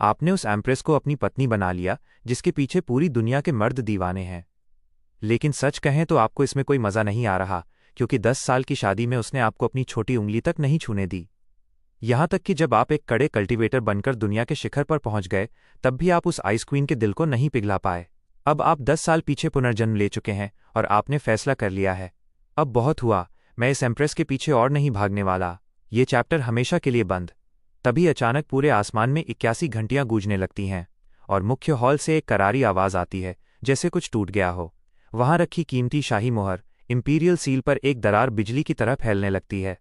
आपने उस एम्प्रेस को अपनी पत्नी बना लिया जिसके पीछे पूरी दुनिया के मर्द दीवाने हैं। लेकिन सच कहें तो आपको इसमें कोई मज़ा नहीं आ रहा, क्योंकि 10 साल की शादी में उसने आपको अपनी छोटी उंगली तक नहीं छूने दी। यहां तक कि जब आप एक कड़े कल्टीवेटर बनकर दुनिया के शिखर पर पहुंच गए, तब भी आप उस आइस क्वीन के दिल को नहीं पिघला पाए। अब आप 10 साल पीछे पुनर्जन्म ले चुके हैं और आपने फैसला कर लिया है, अब बहुत हुआ, मैं इस एम्प्रेस के पीछे और नहीं भागने वाला। ये चैप्टर हमेशा के लिए बंद। तभी अचानक पूरे आसमान में 81 घंटियां गूंजने लगती हैं और मुख्य हॉल से एक करारी आवाज़ आती है, जैसे कुछ टूट गया हो। वहां रखी कीमती शाही मोहर, इंपीरियल सील पर एक दरार बिजली की तरह फैलने लगती है।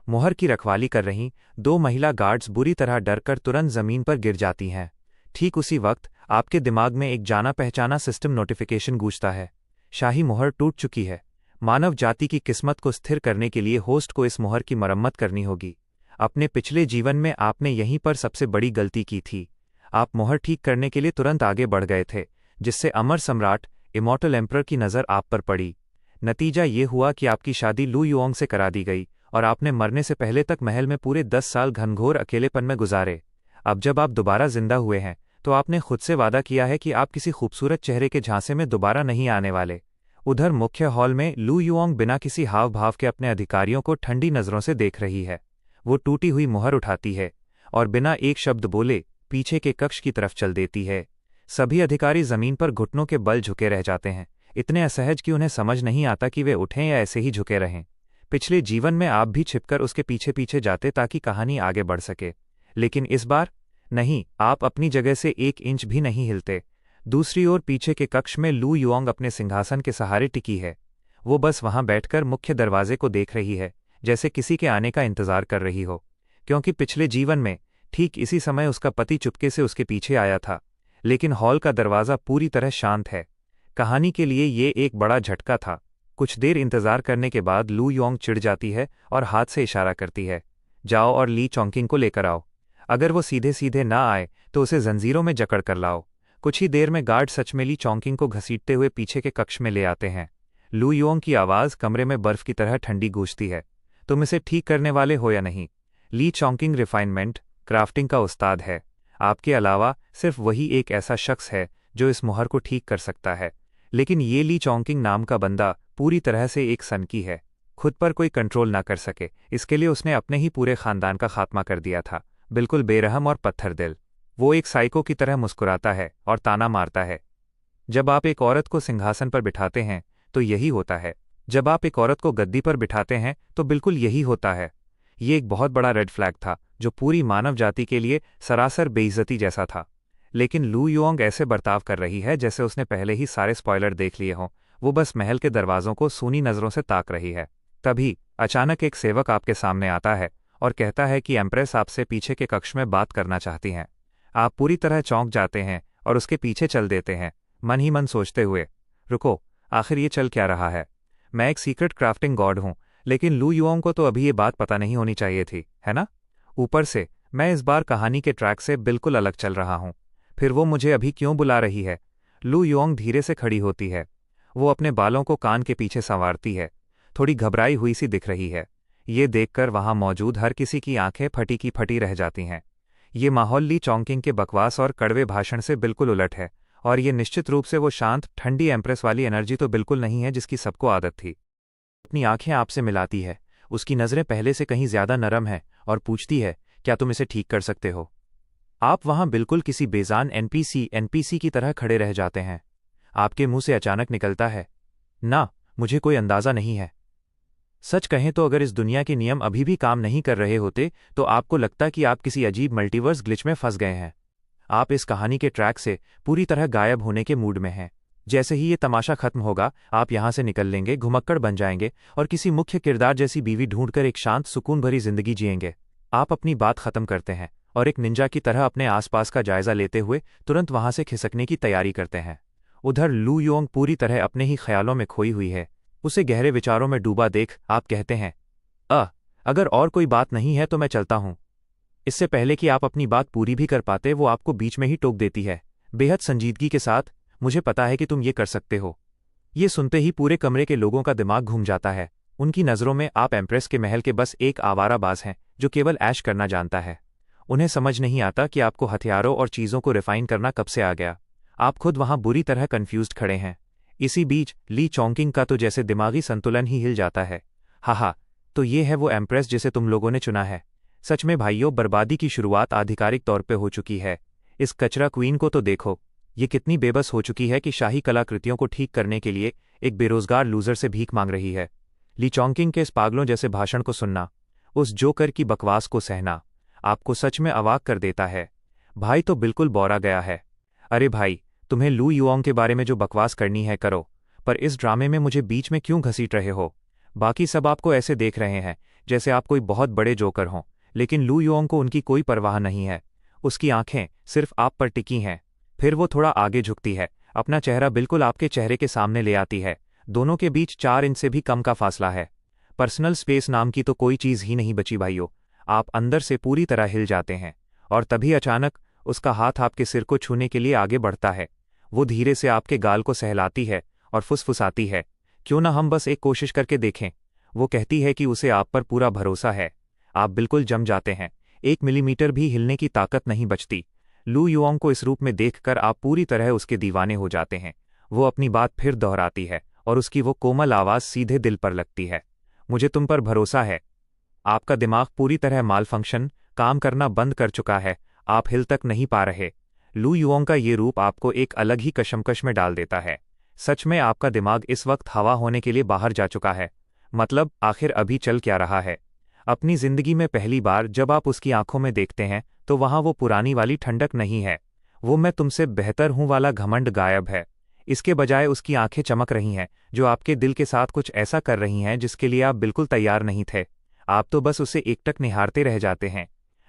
मोहर की रखवाली कर रहीं 2 महिला गार्ड्स बुरी तरह डरकर तुरंत जमीन पर गिर जाती हैं। ठीक उसी वक्त आपके दिमाग में एक जाना पहचाना सिस्टम नोटिफिकेशन गूंजता है। शाही मोहर टूट चुकी है। मानव जाति की किस्मत को स्थिर करने के लिए होस्ट को इस मोहर की मरम्मत करनी होगी। अपने पिछले जीवन में आपने यहीं पर सबसे बड़ी गलती की थी। आप मोहर ठीक करने के लिए तुरंत आगे बढ़ गए थे, जिससे अमर सम्राट इमॉर्टल एम्परर की नज़र आप पर पड़ी। नतीजा ये हुआ कि आपकी शादी लू युओंग से करा दी गई और आपने मरने से पहले तक महल में पूरे 10 साल घनघोर अकेलेपन में गुजारे। अब जब आप दोबारा जिंदा हुए हैं, तो आपने खुद से वादा किया है कि आप किसी खूबसूरत चेहरे के झांसे में दोबारा नहीं आने वाले। उधर मुख्य हॉल में लू युओंग बिना किसी हाव भाव के अपने अधिकारियों को ठंडी नज़रों से देख रही है। वो टूटी हुई मोहर उठाती है और बिना एक शब्द बोले पीछे के कक्ष की तरफ चल देती है। सभी अधिकारी जमीन पर घुटनों के बल झुके रह जाते हैं, इतने असहज कि उन्हें समझ नहीं आता कि वे उठें या ऐसे ही झुके रहें। पिछले जीवन में आप भी छिपकर उसके पीछे पीछे जाते ताकि कहानी आगे बढ़ सके, लेकिन इस बार नहीं, आप अपनी जगह से 1 इंच भी नहीं हिलते। दूसरी ओर पीछे के कक्ष में लू युओंग अपने सिंहासन के सहारे टिकी है। वो बस वहां बैठकर मुख्य दरवाजे को देख रही है, जैसे किसी के आने का इंतजार कर रही हो, क्योंकि पिछले जीवन में ठीक इसी समय उसका पति चुपके से उसके पीछे आया था। लेकिन हॉल का दरवाज़ा पूरी तरह शांत है। कहानी के लिए ये एक बड़ा झटका था। कुछ देर इंतजार करने के बाद लू युओंग चिढ़ जाती है और हाथ से इशारा करती है, जाओ और ली चोंकिंग को लेकर आओ। अगर वो सीधे सीधे ना आए तो उसे जंजीरों में जकड़ कर लाओ। कुछ ही देर में गार्ड सच में ली चोंकिंग को घसीटते हुए पीछे के कक्ष में ले आते हैं। लू युओंग की आवाज़ कमरे में बर्फ की तरह ठंडी गूंजती है, तुम इसे ठीक करने वाले हो या नहीं? ली चोंकिंग रिफाइनमेंट, क्राफ्टिंग का उस्ताद है। आपके अलावा सिर्फ वही एक ऐसा शख्स है जो इस मोहर को ठीक कर सकता है। लेकिन ये ली चोंकिंग नाम का बंदा पूरी तरह से एक सनकी है। खुद पर कोई कंट्रोल ना कर सके, इसके लिए उसने अपने ही पूरे खानदान का खात्मा कर दिया था। बिल्कुल बेरहम और पत्थर दिल। वो एक साइको की तरह मुस्कुराता है और ताना मारता है। जब आप एक औरत को सिंहासन पर बिठाते हैं तो यही होता है। जब आप एक औरत को गद्दी पर बिठाते हैं तो बिल्कुल यही होता है। ये एक बहुत बड़ा रेड फ्लैग था जो पूरी मानव जाति के लिए सरासर बेइज्जती जैसा था। लेकिन लू युओंग ऐसे बर्ताव कर रही है जैसे उसने पहले ही सारे स्पॉइलर देख लिए हों। वो बस महल के दरवाजों को सूनी नज़रों से ताक रही है। तभी अचानक एक सेवक आपके सामने आता है और कहता है कि एम्प्रेस आपसे पीछे के कक्ष में बात करना चाहती हैं। आप पूरी तरह चौंक जाते हैं और उसके पीछे चल देते हैं, मन ही मन सोचते हुए, रुको, आखिर ये चल क्या रहा है? मैं एक सीक्रेट क्राफ्टिंग गॉड हूँ, लेकिन लू युओंग को तो अभी ये बात पता नहीं होनी चाहिए थी, है ना? ऊपर से मैं इस बार कहानी के ट्रैक से बिल्कुल अलग चल रहा हूँ। फिर वो मुझे अभी क्यों बुला रही है? लू युओंग धीरे से खड़ी होती है। वो अपने बालों को कान के पीछे संवारती है, थोड़ी घबराई हुई सी दिख रही है। ये देखकर वहां मौजूद हर किसी की आंखें फटी की फटी रह जाती हैं। ये माहौल ली चोंकिंग के बकवास और कड़वे भाषण से बिल्कुल उलट है, और ये निश्चित रूप से वो शांत ठंडी एम्प्रेस वाली एनर्जी तो बिल्कुल नहीं है जिसकी सबको आदत थी। अपनी आंखें आपसे मिलाती है, उसकी नज़रें पहले से कहीं ज्यादा नरम है और पूछती है, क्या तुम इसे ठीक कर सकते हो? आप वहां बिल्कुल किसी बेजान एनपीसी की तरह खड़े रह जाते हैं। आपके मुंह से अचानक निकलता है, ना, मुझे कोई अंदाजा नहीं है। सच कहें तो अगर इस दुनिया के नियम अभी भी काम नहीं कर रहे होते तो आपको लगता कि आप किसी अजीब मल्टीवर्स ग्लिच में फंस गए हैं। आप इस कहानी के ट्रैक से पूरी तरह गायब होने के मूड में हैं। जैसे ही ये तमाशा खत्म होगा, आप यहां से निकल लेंगे, घुमक्कड़ बन जाएंगे और किसी मुख्य किरदार जैसी बीवी ढूंढकर एक शांत सुकून भरी जिंदगी जिएंगे। आप अपनी बात खत्म करते हैं और एक निंजा की तरह अपने आसपास का जायजा लेते हुए तुरंत वहां से खिसकने की तैयारी करते हैं। उधर लू युओंग पूरी तरह अपने ही ख्यालों में खोई हुई है। उसे गहरे विचारों में डूबा देख आप कहते हैं, अगर और कोई बात नहीं है तो मैं चलता हूं। इससे पहले कि आप अपनी बात पूरी भी कर पाते, वो आपको बीच में ही टोक देती है, बेहद संजीदगी के साथ, मुझे पता है कि तुम ये कर सकते हो। ये सुनते ही पूरे कमरे के लोगों का दिमाग घूम जाता है। उनकी नज़रों में आप एम्प्रेस के महल के बस एक आवाराबाज हैं जो केवल ऐश करना जानता है। उन्हें समझ नहीं आता कि आपको हथियारों और चीज़ों को रिफाइन करना कब से आ गया। आप खुद वहां बुरी तरह कन्फ्यूज्ड खड़े हैं। इसी बीच ली चोंकिंग का तो जैसे दिमागी संतुलन ही हिल जाता है। हाहा, तो ये है वो एम्प्रेस जिसे तुम लोगों ने चुना है। सच में भाइयों, बर्बादी की शुरुआत आधिकारिक तौर पे हो चुकी है। इस कचरा क्वीन को तो देखो, ये कितनी बेबस हो चुकी है कि शाही कलाकृतियों को ठीक करने के लिए एक बेरोजगार लूजर से भीख मांग रही है। ली चोंकिंग के इस पागलों जैसे भाषण को सुनना, उस जोकर की बकवास को सहना, आपको सच में अवाक कर देता है। भाई तो बिल्कुल बौरा गया है। अरे भाई, तुम्हें लू युओंग के बारे में जो बकवास करनी है करो, पर इस ड्रामे में मुझे बीच में क्यों घसीट रहे हो? बाकी सब आपको ऐसे देख रहे हैं जैसे आप कोई बहुत बड़े जोकर हों, लेकिन लू युओंग को उनकी कोई परवाह नहीं है। उसकी आंखें सिर्फ आप पर टिकी हैं। फिर वो थोड़ा आगे झुकती है, अपना चेहरा बिल्कुल आपके चेहरे के सामने ले आती है। दोनों के बीच 4 इंच से भी कम का फासला है। पर्सनल स्पेस नाम की तो कोई चीज़ ही नहीं बची भाइयों। आप अंदर से पूरी तरह हिल जाते हैं, और तभी अचानक उसका हाथ आपके सिर को छूने के लिए आगे बढ़ता है। वो धीरे से आपके गाल को सहलाती है और फुसफुसाती है, क्यों ना हम बस एक कोशिश करके देखें। वो कहती है कि उसे आप पर पूरा भरोसा है। आप बिल्कुल जम जाते हैं, 1 मिलीमीटर भी हिलने की ताकत नहीं बचती। लू युओंग को इस रूप में देखकर आप पूरी तरह उसके दीवाने हो जाते हैं। वो अपनी बात फिर दोहराती है और उसकी वो कोमल आवाज़ सीधे दिल पर लगती है। मुझे तुम पर भरोसा है। आपका दिमाग पूरी तरह माल फंक्शन काम करना बंद कर चुका है, आप हिल तक नहीं पा रहे। लू युओंग का ये रूप आपको एक अलग ही कशमकश में डाल देता है। सच में आपका दिमाग इस वक्त हवा होने के लिए बाहर जा चुका है। मतलब आखिर अभी चल क्या रहा है? अपनी जिंदगी में पहली बार जब आप उसकी आंखों में देखते हैं तो वहां वो पुरानी वाली ठंडक नहीं है, वो मैं तुमसे बेहतर हूं वाला घमंड गायब है। इसके बजाय उसकी आंखें चमक रही हैं, जो आपके दिल के साथ कुछ ऐसा कर रही हैं जिसके लिए आप बिल्कुल तैयार नहीं थे। आप तो बस उसे एकटक निहारते रह जाते हैं।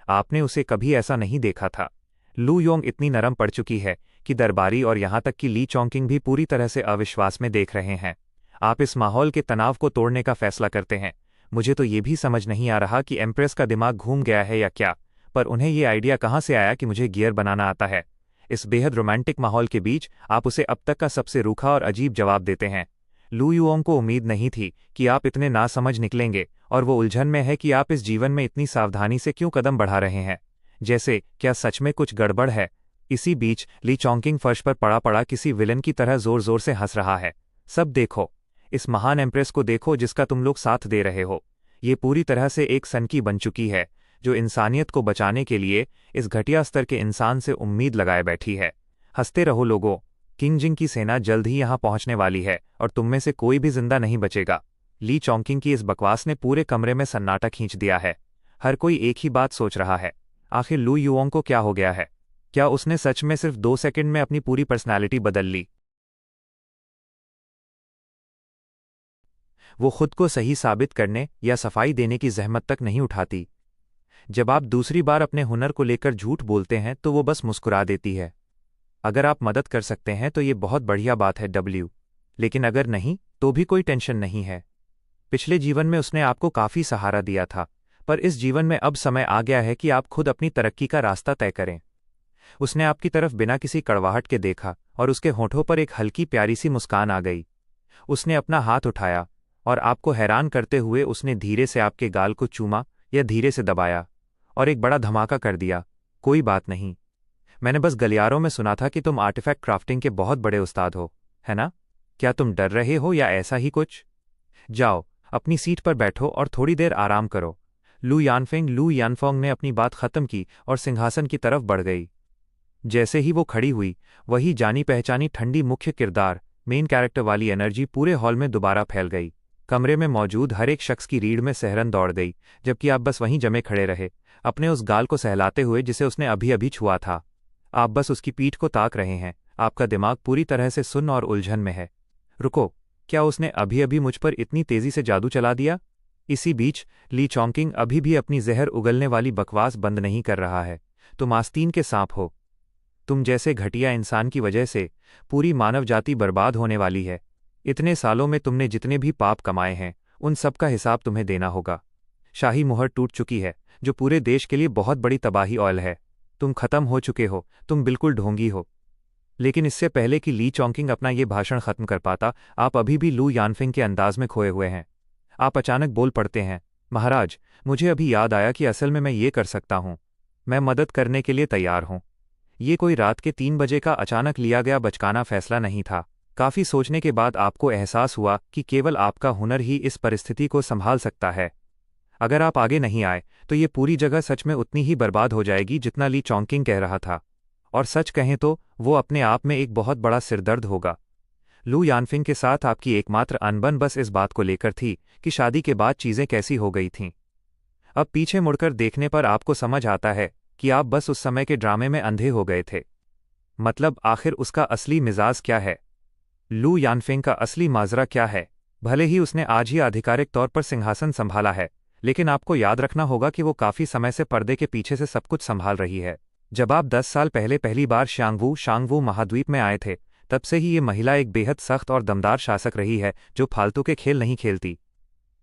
आपने उसे कभी ऐसा नहीं देखा था। लू योंग इतनी नरम पड़ चुकी है कि दरबारी और यहां तक कि ली चोंकिंग भी पूरी तरह से अविश्वास में देख रहे हैं। आप इस माहौल के तनाव को तोड़ने का फैसला करते हैं। मुझे तो ये भी समझ नहीं आ रहा कि एम्प्रेस का दिमाग घूम गया है या क्या, पर उन्हें ये आइडिया कहाँ से आया कि मुझे गियर बनाना आता है। इस बेहद रोमांटिक माहौल के बीच आप उसे अब तक का सबसे रूखा और अजीब जवाब देते हैं। लू युओंग को उम्मीद नहीं थी कि आप इतने नासमझ निकलेंगे, और वो उलझन में है कि आप इस जीवन में इतनी सावधानी से क्यों कदम बढ़ा रहे हैं। जैसे क्या सच में कुछ गड़बड़ है? इसी बीच ली चोंकिंग फर्श पर पड़ा पड़ा किसी विलन की तरह जोर जोर से हंस रहा है। सब देखो, इस महान एम्प्रेस को देखो जिसका तुम लोग साथ दे रहे हो। ये पूरी तरह से एक सनकी बन चुकी है, जो इंसानियत को बचाने के लिए इस घटिया स्तर के इंसान से उम्मीद लगाए बैठी है। हंसते रहो लोगों, किंग जिंग की सेना जल्द ही यहां पहुंचने वाली है और तुम में से कोई भी जिंदा नहीं बचेगा। ली चोंकिंग की इस बकवास ने पूरे कमरे में सन्नाटा खींच दिया है। हर कोई एक ही बात सोच रहा है, आखिर लू युओंग को क्या हो गया है? क्या उसने सच में सिर्फ 2 सेकंड में अपनी पूरी पर्सनैलिटी बदल ली? वो खुद को सही साबित करने या सफाई देने की जहमत तक नहीं उठाती। जब आप दूसरी बार अपने हुनर को लेकर झूठ बोलते हैं तो वो बस मुस्कुरा देती है। अगर आप मदद कर सकते हैं तो ये बहुत बढ़िया बात है डब्ल्यू, लेकिन अगर नहीं तो भी कोई टेंशन नहीं है। पिछले जीवन में उसने आपको काफी सहारा दिया था, पर इस जीवन में अब समय आ गया है कि आप खुद अपनी तरक्की का रास्ता तय करें। उसने आपकी तरफ बिना किसी कड़वाहट के देखा और उसके होठों पर एक हल्की प्यारी सी मुस्कान आ गई। उसने अपना हाथ उठाया और आपको हैरान करते हुए उसने धीरे से आपके गाल को चूमा या धीरे से दबाया और एक बड़ा धमाका कर दिया। कोई बात नहीं, मैंने बस गलियारों में सुना था कि तुम आर्टिफैक्ट क्राफ्टिंग के बहुत बड़े उस्ताद हो, है ना? क्या तुम डर रहे हो या ऐसा ही कुछ? जाओ, अपनी सीट पर बैठो और थोड़ी देर आराम करो। लू यानफोंग ने अपनी बात खत्म की और सिंहासन की तरफ बढ़ गई। जैसे ही वो खड़ी हुई, वही जानी पहचानी ठंडी मुख्य किरदार मेन कैरेक्टर वाली एनर्जी पूरे हॉल में दोबारा फैल गई। कमरे में मौजूद हर एक शख्स की रीढ़ में सहरन दौड़ गई, जबकि आप बस वहीं जमे खड़े रहे, अपने उस गाल को सहलाते हुए जिसे उसने अभी अभी छुआ था। आप बस उसकी पीठ को ताक रहे हैं, आपका दिमाग पूरी तरह से सुन्न और उलझन में है। रुको, क्या उसने अभी अभी मुझ पर इतनी तेजी से जादू चला दिया? इसी बीच ली चोंकिंग अभी भी अपनी जहर उगलने वाली बकवास बंद नहीं कर रहा है। तुम आस्तीन के सांप हो। तुम जैसे घटिया इंसान की वजह से पूरी मानव जाति बर्बाद होने वाली है। इतने सालों में तुमने जितने भी पाप कमाए हैं, उन सब का हिसाब तुम्हें देना होगा। शाही मुहर टूट चुकी है, जो पूरे देश के लिए बहुत बड़ी तबाही ऑयल है। तुम खत्म हो चुके हो, तुम बिल्कुल ढोंगी हो। लेकिन इससे पहले कि ली चोंकिंग अपना ये भाषण खत्म कर पाता, आप अभी भी लू यानफिंग के अंदाज में खोए हुए हैं। आप अचानक बोल पड़ते हैं, महाराज, मुझे अभी याद आया कि असल में मैं ये कर सकता हूँ। मैं मदद करने के लिए तैयार हूँ। ये कोई रात के 3 बजे का अचानक लिया गया बचकाना फैसला नहीं था। काफ़ी सोचने के बाद आपको एहसास हुआ कि केवल आपका हुनर ही इस परिस्थिति को संभाल सकता है। अगर आप आगे नहीं आए तो ये पूरी जगह सच में उतनी ही बर्बाद हो जाएगी जितना ली चोंगकिंग कह रहा था। और सच कहें तो वो अपने आप में एक बहुत बड़ा सिरदर्द होगा। लू यानफिंग के साथ आपकी एकमात्र अनबन बस इस बात को लेकर थी कि शादी के बाद चीज़ें कैसी हो गई थीं। अब पीछे मुड़कर देखने पर आपको समझ आता है कि आप बस उस समय के ड्रामे में अंधे हो गए थे। मतलब आखिर उसका असली मिजाज क्या है? लू यानफिंग का असली माजरा क्या है? भले ही उसने आज ही आधिकारिक तौर पर सिंहासन संभाला है, लेकिन आपको याद रखना होगा कि वो काफ़ी समय से पर्दे के पीछे से सब कुछ संभाल रही है। जब आप 10 साल पहले पहली बार शांगवू महाद्वीप में आए थे, तब से ही ये महिला एक बेहद सख्त और दमदार शासक रही है जो फालतू के खेल नहीं खेलती।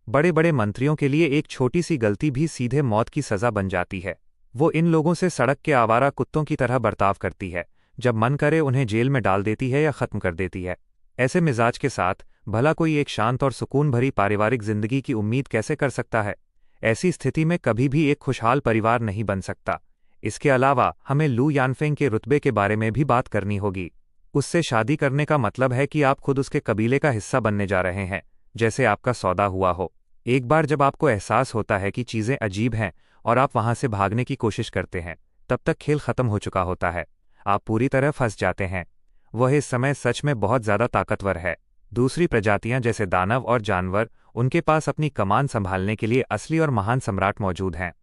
बड़े बड़े मंत्रियों के लिए एक छोटी सी गलती भी सीधे मौत की सज़ा बन जाती है। वो इन लोगों से सड़क के आवारा कुत्तों की तरह बर्ताव करती है, जब मन करे उन्हें जेल में डाल देती है या ख़त्म कर देती है। ऐसे मिजाज के साथ भला कोई एक शांत और सुकून भरी पारिवारिक जिंदगी की उम्मीद कैसे कर सकता है? ऐसी स्थिति में कभी भी एक खुशहाल परिवार नहीं बन सकता। इसके अलावा हमें लू यानफिंग के रुतबे के बारे में भी बात करनी होगी। उससे शादी करने का मतलब है कि आप खुद उसके कबीले का हिस्सा बनने जा रहे हैं, जैसे आपका सौदा हुआ हो। एक बार जब आपको एहसास होता है कि चीज़ें अजीब हैं और आप वहां से भागने की कोशिश करते हैं, तब तक खेल खत्म हो चुका होता है। आप पूरी तरह फंस जाते हैं। वह इस समय सच में बहुत ज़्यादा ताकतवर है। दूसरी प्रजातियां जैसे दानव और जानवर, उनके पास अपनी कमान संभालने के लिए असली और महान सम्राट मौजूद हैं।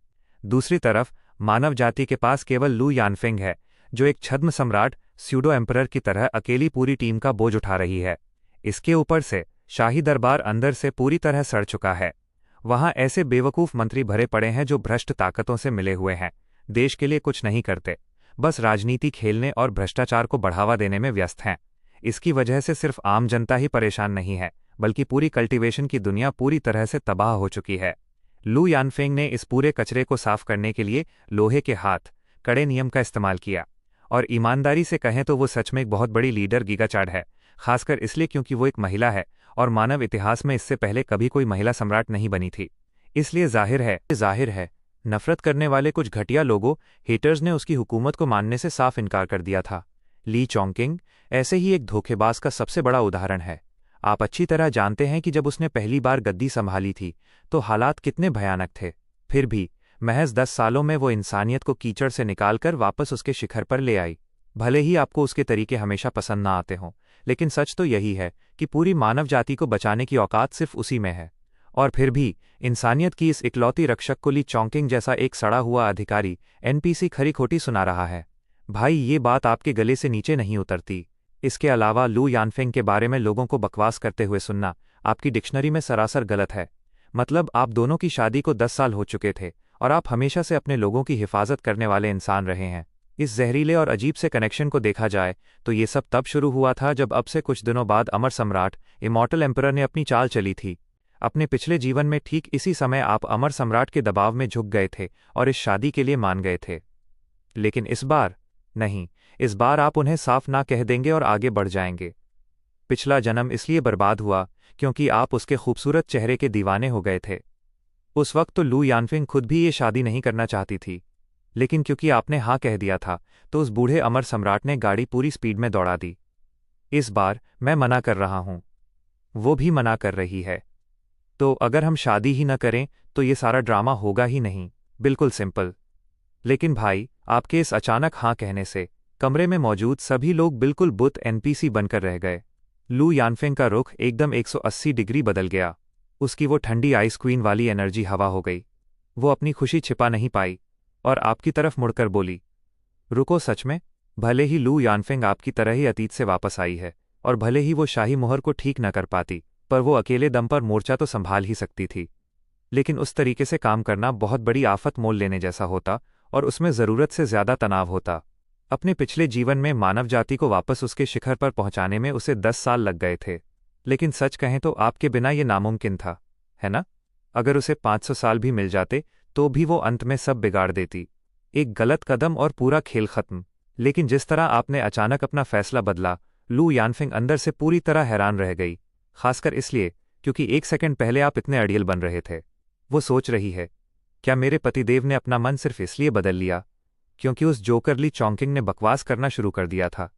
दूसरी तरफ मानव जाति के पास केवल लू यानफिंग है, जो एक छद्म सम्राट स्यूडो एम्परर की तरह अकेली पूरी टीम का बोझ उठा रही है। इसके ऊपर से शाही दरबार अंदर से पूरी तरह सड़ चुका है। वहां ऐसे बेवकूफ़ मंत्री भरे पड़े हैं जो भ्रष्ट ताकतों से मिले हुए हैं, देश के लिए कुछ नहीं करते, बस राजनीति खेलने और भ्रष्टाचार को बढ़ावा देने में व्यस्त हैं। इसकी वजह से सिर्फ आम जनता ही परेशान नहीं है, बल्कि पूरी कल्टीवेशन की दुनिया पूरी तरह से तबाह हो चुकी है। लू यानफिंग ने इस पूरे कचरे को साफ करने के लिए लोहे के हाथ, कड़े नियम का इस्तेमाल किया। और ईमानदारी से कहें तो वो सच में एक बहुत बड़ी लीडर गिगाचार्ड है, खासकर इसलिए क्योंकि वो एक महिला है और मानव इतिहास में इससे पहले कभी कोई महिला सम्राट नहीं बनी थी। इसलिए जाहिर है नफरत करने वाले कुछ घटिया लोगों, हेटर्स ने उसकी हुकूमत को मानने से साफ इनकार कर दिया था। ली चोंगकिंग ऐसे ही एक धोखेबाज का सबसे बड़ा उदाहरण है। आप अच्छी तरह जानते हैं कि जब उसने पहली बार गद्दी संभाली थी तो हालात कितने भयानक थे। फिर भी महज 10 सालों में वो इंसानियत को कीचड़ से निकालकर वापस उसके शिखर पर ले आई। भले ही आपको उसके तरीके हमेशा पसंद ना आते हों, लेकिन सच तो यही है कि पूरी मानव जाति को बचाने की औकात सिर्फ उसी में है। और फिर भी इंसानियत की इस इकलौती रक्षक को ली चोंगकिंग जैसा एक सड़ा हुआ अधिकारी एनपीसी खरी खोटी सुना रहा है। भाई, ये बात आपके गले से नीचे नहीं उतरती। इसके अलावा लू यानफिंग के बारे में लोगों को बकवास करते हुए सुनना आपकी डिक्शनरी में सरासर गलत है। मतलब आप दोनों की शादी को 10 साल हो चुके थे और आप हमेशा से अपने लोगों की हिफाजत करने वाले इंसान रहे हैं। इस जहरीले और अजीब से कनेक्शन को देखा जाए तो ये सब तब शुरू हुआ था जब अब से कुछ दिनों बाद अमर सम्राट इमॉर्टल एम्परर ने अपनी चाल चली थी। अपने पिछले जीवन में ठीक इसी समय आप अमर सम्राट के दबाव में झुक गए थे और इस शादी के लिए मान गए थे। लेकिन इस बार नहीं, इस बार आप उन्हें साफ ना कह देंगे और आगे बढ़ जाएंगे। पिछला जन्म इसलिए बर्बाद हुआ क्योंकि आप उसके खूबसूरत चेहरे के दीवाने हो गए थे। उस वक्त तो लू यानफिंग खुद भी ये शादी नहीं करना चाहती थी, लेकिन क्योंकि आपने हाँ कह दिया था तो उस बूढ़े अमर सम्राट ने गाड़ी पूरी स्पीड में दौड़ा दी। इस बार मैं मना कर रहा हूं, वो भी मना कर रही है। तो अगर हम शादी ही न करें तो ये सारा ड्रामा होगा ही नहीं। बिल्कुल सिंपल। लेकिन भाई, आपके इस अचानक हाँ कहने से कमरे में मौजूद सभी लोग बिल्कुल बुत एनपीसी बनकर रह गए। लू यानफिंग का रुख एकदम 180 डिग्री बदल गया। उसकी वो ठंडी आइस क्वीन वाली एनर्जी हवा हो गई। वो अपनी खुशी छिपा नहीं पाई और आपकी तरफ मुड़कर बोली, रुको, सच में? भले ही लू यानफिंग आपकी तरह ही अतीत से वापस आई है और भले ही वो शाही मोहर को ठीक न कर पाती, पर वो अकेले दम पर मोर्चा तो संभाल ही सकती थी। लेकिन उस तरीके से काम करना बहुत बड़ी आफत मोल लेने जैसा होता और उसमें ज़रूरत से ज़्यादा तनाव होता। अपने पिछले जीवन में मानव जाति को वापस उसके शिखर पर पहुंचाने में उसे 10 साल लग गए थे, लेकिन सच कहें तो आपके बिना ये नामुमकिन था, है ना? अगर उसे 500 साल भी मिल जाते तो भी वो अंत में सब बिगाड़ देती। एक गलत कदम और पूरा खेल खत्म। लेकिन जिस तरह आपने अचानक अपना फैसला बदला, लू यानफिंग अंदर से पूरी तरह हैरान रह गई, खासकर इसलिए क्योंकि 1 सेकंड पहले आप इतने अड़ियल बन रहे थे। वो सोच रही है, क्या मेरे पतिदेव ने अपना मन सिर्फ इसलिए बदल लिया क्योंकि उस जोकर ली चोंकिंग ने बकवास करना शुरू कर दिया था।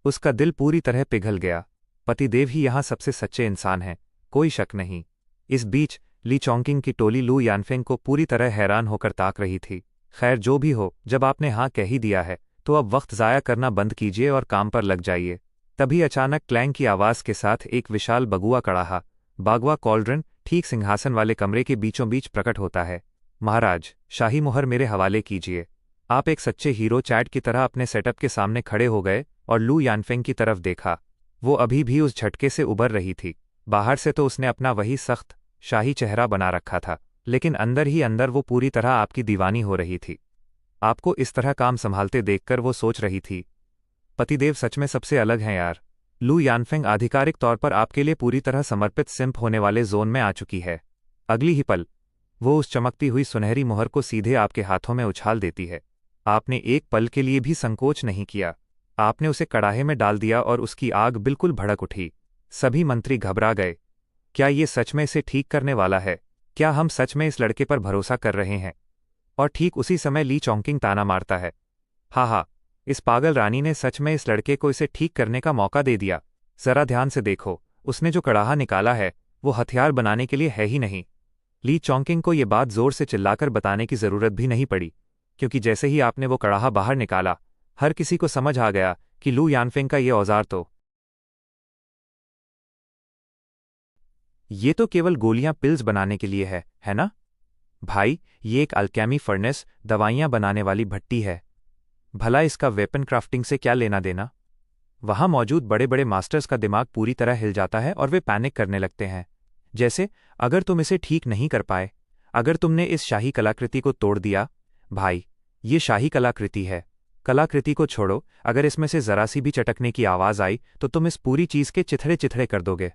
उसका दिल पूरी तरह पिघल गया। पतिदेव ही यहाँ सबसे सच्चे इंसान हैं, कोई शक नहीं। इस बीच ली चोंकिंग की टोली लू यानफेंग को पूरी तरह हैरान होकर ताक रही थी। खैर जो भी हो, जब आपने हाँ कह ही दिया है तो अब वक्त ज़ाया करना बंद कीजिए और काम पर लग जाइए। तभी अचानक क्लैंग की आवाज़ के साथ एक विशाल बगुआ कड़ाहा, बागवा कॉल्ड्रन, ठीक सिंहासन वाले कमरे के बीचों बीच प्रकट होता है। महाराज, शाही मुहर मेरे हवाले कीजिए। आप एक सच्चे हीरो चैट की तरह अपने सेटअप के सामने खड़े हो गए और लू यानफेंग की तरफ देखा। वो अभी भी उस झटके से उबर रही थी। बाहर से तो उसने अपना वही सख्त शाही चेहरा बना रखा था, लेकिन अंदर ही अंदर वो पूरी तरह आपकी दीवानी हो रही थी। आपको इस तरह काम संभालते देखकर वो सोच रही थी, पतिदेव सच में सबसे अलग हैं यार। लू यानफेंग आधिकारिक तौर पर आपके लिए पूरी तरह समर्पित सिंप होने वाले जोन में आ चुकी है। अगली ही पल वो उस चमकती हुई सुनहरी मुहर को सीधे आपके हाथों में उछाल देती है। आपने एक पल के लिए भी संकोच नहीं किया। आपने उसे कड़ाहे में डाल दिया और उसकी आग बिल्कुल भड़क उठी। सभी मंत्री घबरा गए। क्या ये सच में इसे ठीक करने वाला है? क्या हम सच में इस लड़के पर भरोसा कर रहे हैं? और ठीक उसी समय ली चोंकिंग ताना मारता है, हा, इस पागल रानी ने सच में इस लड़के को इसे ठीक करने का मौका दे दिया। जरा ध्यान से देखो, उसने जो कड़ाहा निकाला है वो हथियार बनाने के लिए है ही नहीं। ली चोंकिंग को ये बात जोर से चिल्लाकर बताने की जरूरत भी नहीं पड़ी, क्योंकि जैसे ही आपने वो कड़ाहा बाहर निकाला, हर किसी को समझ आ गया कि लू यानफेंग का ये औजार ये तो केवल गोलियां पिल्स बनाने के लिए है ना? भाई, ये एक अल्केमी फर्नेस, दवाइयां बनाने वाली भट्टी है। भला इसका वेपन क्राफ्टिंग से क्या लेना देना? वहां मौजूद बड़े बड़े मास्टर्स का दिमाग पूरी तरह हिल जाता है और वे पैनिक करने लगते हैं। जैसे, अगर तुम इसे ठीक नहीं कर पाए, अगर तुमने इस शाही कलाकृति को तोड़ दिया। भाई, ये शाही कलाकृति है। कलाकृति को छोड़ो, अगर इसमें से जरा सी भी चटकने की आवाज आई तो तुम इस पूरी चीज के चिथड़े चिथड़े कर दोगे।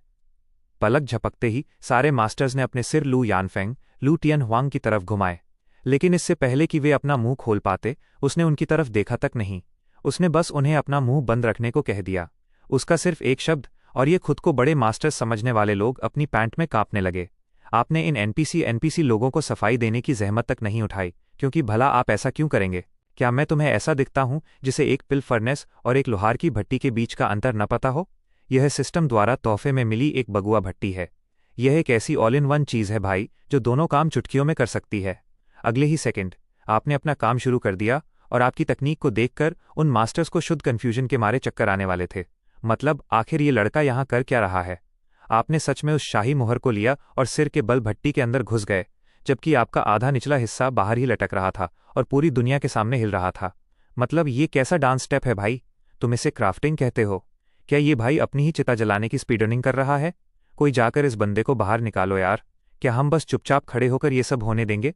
पलक झपकते ही सारे मास्टर्स ने अपने सिर लू यानफेंग, लू टियनहुआंग की तरफ घुमाए, लेकिन इससे पहले कि वे अपना मुंह खोल पाते, उसने उनकी तरफ देखा तक नहीं। उसने बस उन्हें अपना मुंह बंद रखने को कह दिया। उसका सिर्फ एक शब्द, और ये खुद को बड़े मास्टर्स समझने वाले लोग अपनी पैंट में कांपने लगे। आपने इन एनपीसी लोगों को सफाई देने की जहमत तक नहीं उठाई, क्योंकि भला आप ऐसा क्यों करेंगे? क्या मैं तुम्हें ऐसा दिखता हूं जिसे एक पिल फर्नेस और एक लोहार की भट्टी के बीच का अंतर न पता हो? यह सिस्टम द्वारा तोहफे में मिली एक बगुआ भट्टी है। यह एक ऐसी ऑल इन वन चीज है भाई, जो दोनों काम चुटकियों में कर सकती है। अगले ही सेकंड आपने अपना काम शुरू कर दिया, और आपकी तकनीक को देखकर उन मास्टर्स को शुद्ध कन्फ्यूजन के मारे चक्कर आने वाले थे। मतलब, आखिर ये लड़का यहाँ कर क्या रहा है? आपने सच में उस शाही मुहर को लिया और सिर के बल भट्टी के अंदर घुस गए, जबकि आपका आधा निचला हिस्सा बाहर ही लटक रहा था और पूरी दुनिया के सामने हिल रहा था। मतलब, ये कैसा डांस स्टेप है भाई? तुम इसे क्राफ्टिंग कहते हो? क्या ये भाई अपनी ही चिता जलाने की स्पीड रनिंग कर रहा है? कोई जाकर इस बंदे को बाहर निकालो यार। क्या हम बस चुपचाप खड़े होकर ये सब होने देंगे?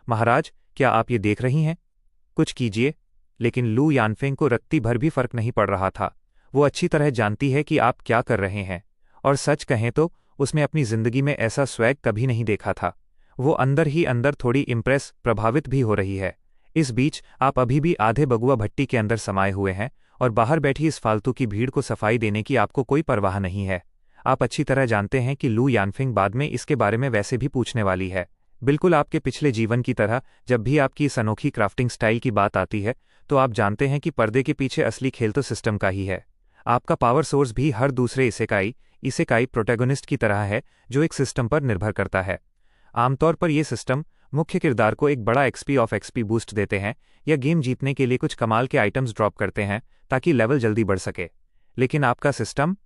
महाराज, क्या आप ये देख रही हैं? कुछ कीजिए। लेकिन लू यानफेंग को रत्ती भर भी फर्क नहीं पड़ रहा था। वो अच्छी तरह जानती है कि आप क्या कर रहे हैं, और सच कहें तो उसने अपनी जिंदगी में ऐसा स्वैग कभी नहीं देखा था। वो अंदर ही अंदर थोड़ी इम्प्रेस, प्रभावित भी हो रही है। इस बीच आप अभी भी आधे बगुआ भट्टी के अंदर समाये हुए हैं, और बाहर बैठी इस फालतू की भीड़ को सफाई देने की आपको कोई परवाह नहीं है। आप अच्छी तरह जानते हैं कि लू यानफेंग बाद में इसके बारे में वैसे भी पूछने वाली है। बिल्कुल आपके पिछले जीवन की तरह, जब भी आपकी इस अनोखी क्राफ्टिंग स्टाइल की बात आती है, तो आप जानते हैं कि पर्दे के पीछे असली खेल तो सिस्टम का ही है। आपका पावर सोर्स भी हर दूसरे इसेकाई प्रोटैगोनिस्ट की तरह है, जो एक सिस्टम पर निर्भर करता है। आमतौर पर ये सिस्टम मुख्य किरदार को एक बड़ा एक्सपी बूस्ट देते हैं, या गेम जीतने के लिए कुछ कमाल के आइटम्स ड्रॉप करते हैं ताकि लेवल जल्दी बढ़ सके। लेकिन आपका सिस्टम,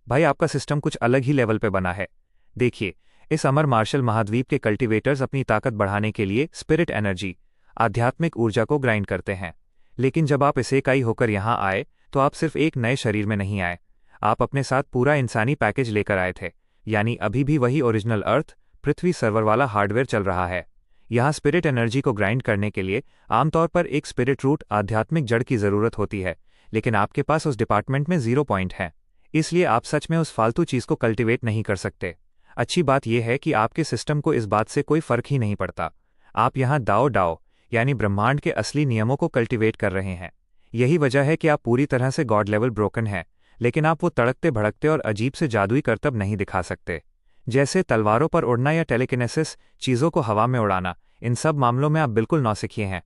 भाई आपका सिस्टम कुछ अलग ही लेवल पे बना है। देखिए, इस अमर मार्शल महाद्वीप के कल्टीवेटर्स अपनी ताकत बढ़ाने के लिए स्पिरिट एनर्जी, आध्यात्मिक ऊर्जा को ग्राइंड करते हैं। लेकिन जब आप इसेकाई होकर यहाँ आए, तो आप सिर्फ एक नए शरीर में नहीं आए, आप अपने साथ पूरा इंसानी पैकेज लेकर आए थे। यानी अभी भी वही ओरिजिनल अर्थ, पृथ्वी सर्वर वाला हार्डवेयर चल रहा है। यहाँ स्पिरिट एनर्जी को ग्राइंड करने के लिए आमतौर पर एक स्पिरिट रूट, आध्यात्मिक जड़ की जरूरत होती है, लेकिन आपके पास उस डिपार्टमेंट में 0 पॉइंट है। इसलिए आप सच में उस फालतू चीज को कल्टीवेट नहीं कर सकते। अच्छी बात यह है कि आपके सिस्टम को इस बात से कोई फर्क ही नहीं पड़ता। आप यहाँ डाओ यानी ब्रह्मांड के असली नियमों को कल्टीवेट कर रहे हैं। यही वजह है कि आप पूरी तरह से गॉड लेवल ब्रोकन हैं, लेकिन आप वो तड़कते भड़कते और अजीब से जादुई करतब नहीं दिखा सकते। जैसे तलवारों पर उड़ना या टेलीकिनेसिस, चीज़ों को हवा में उड़ाना, इन सब मामलों में आप बिल्कुल नौसिखिए हैं।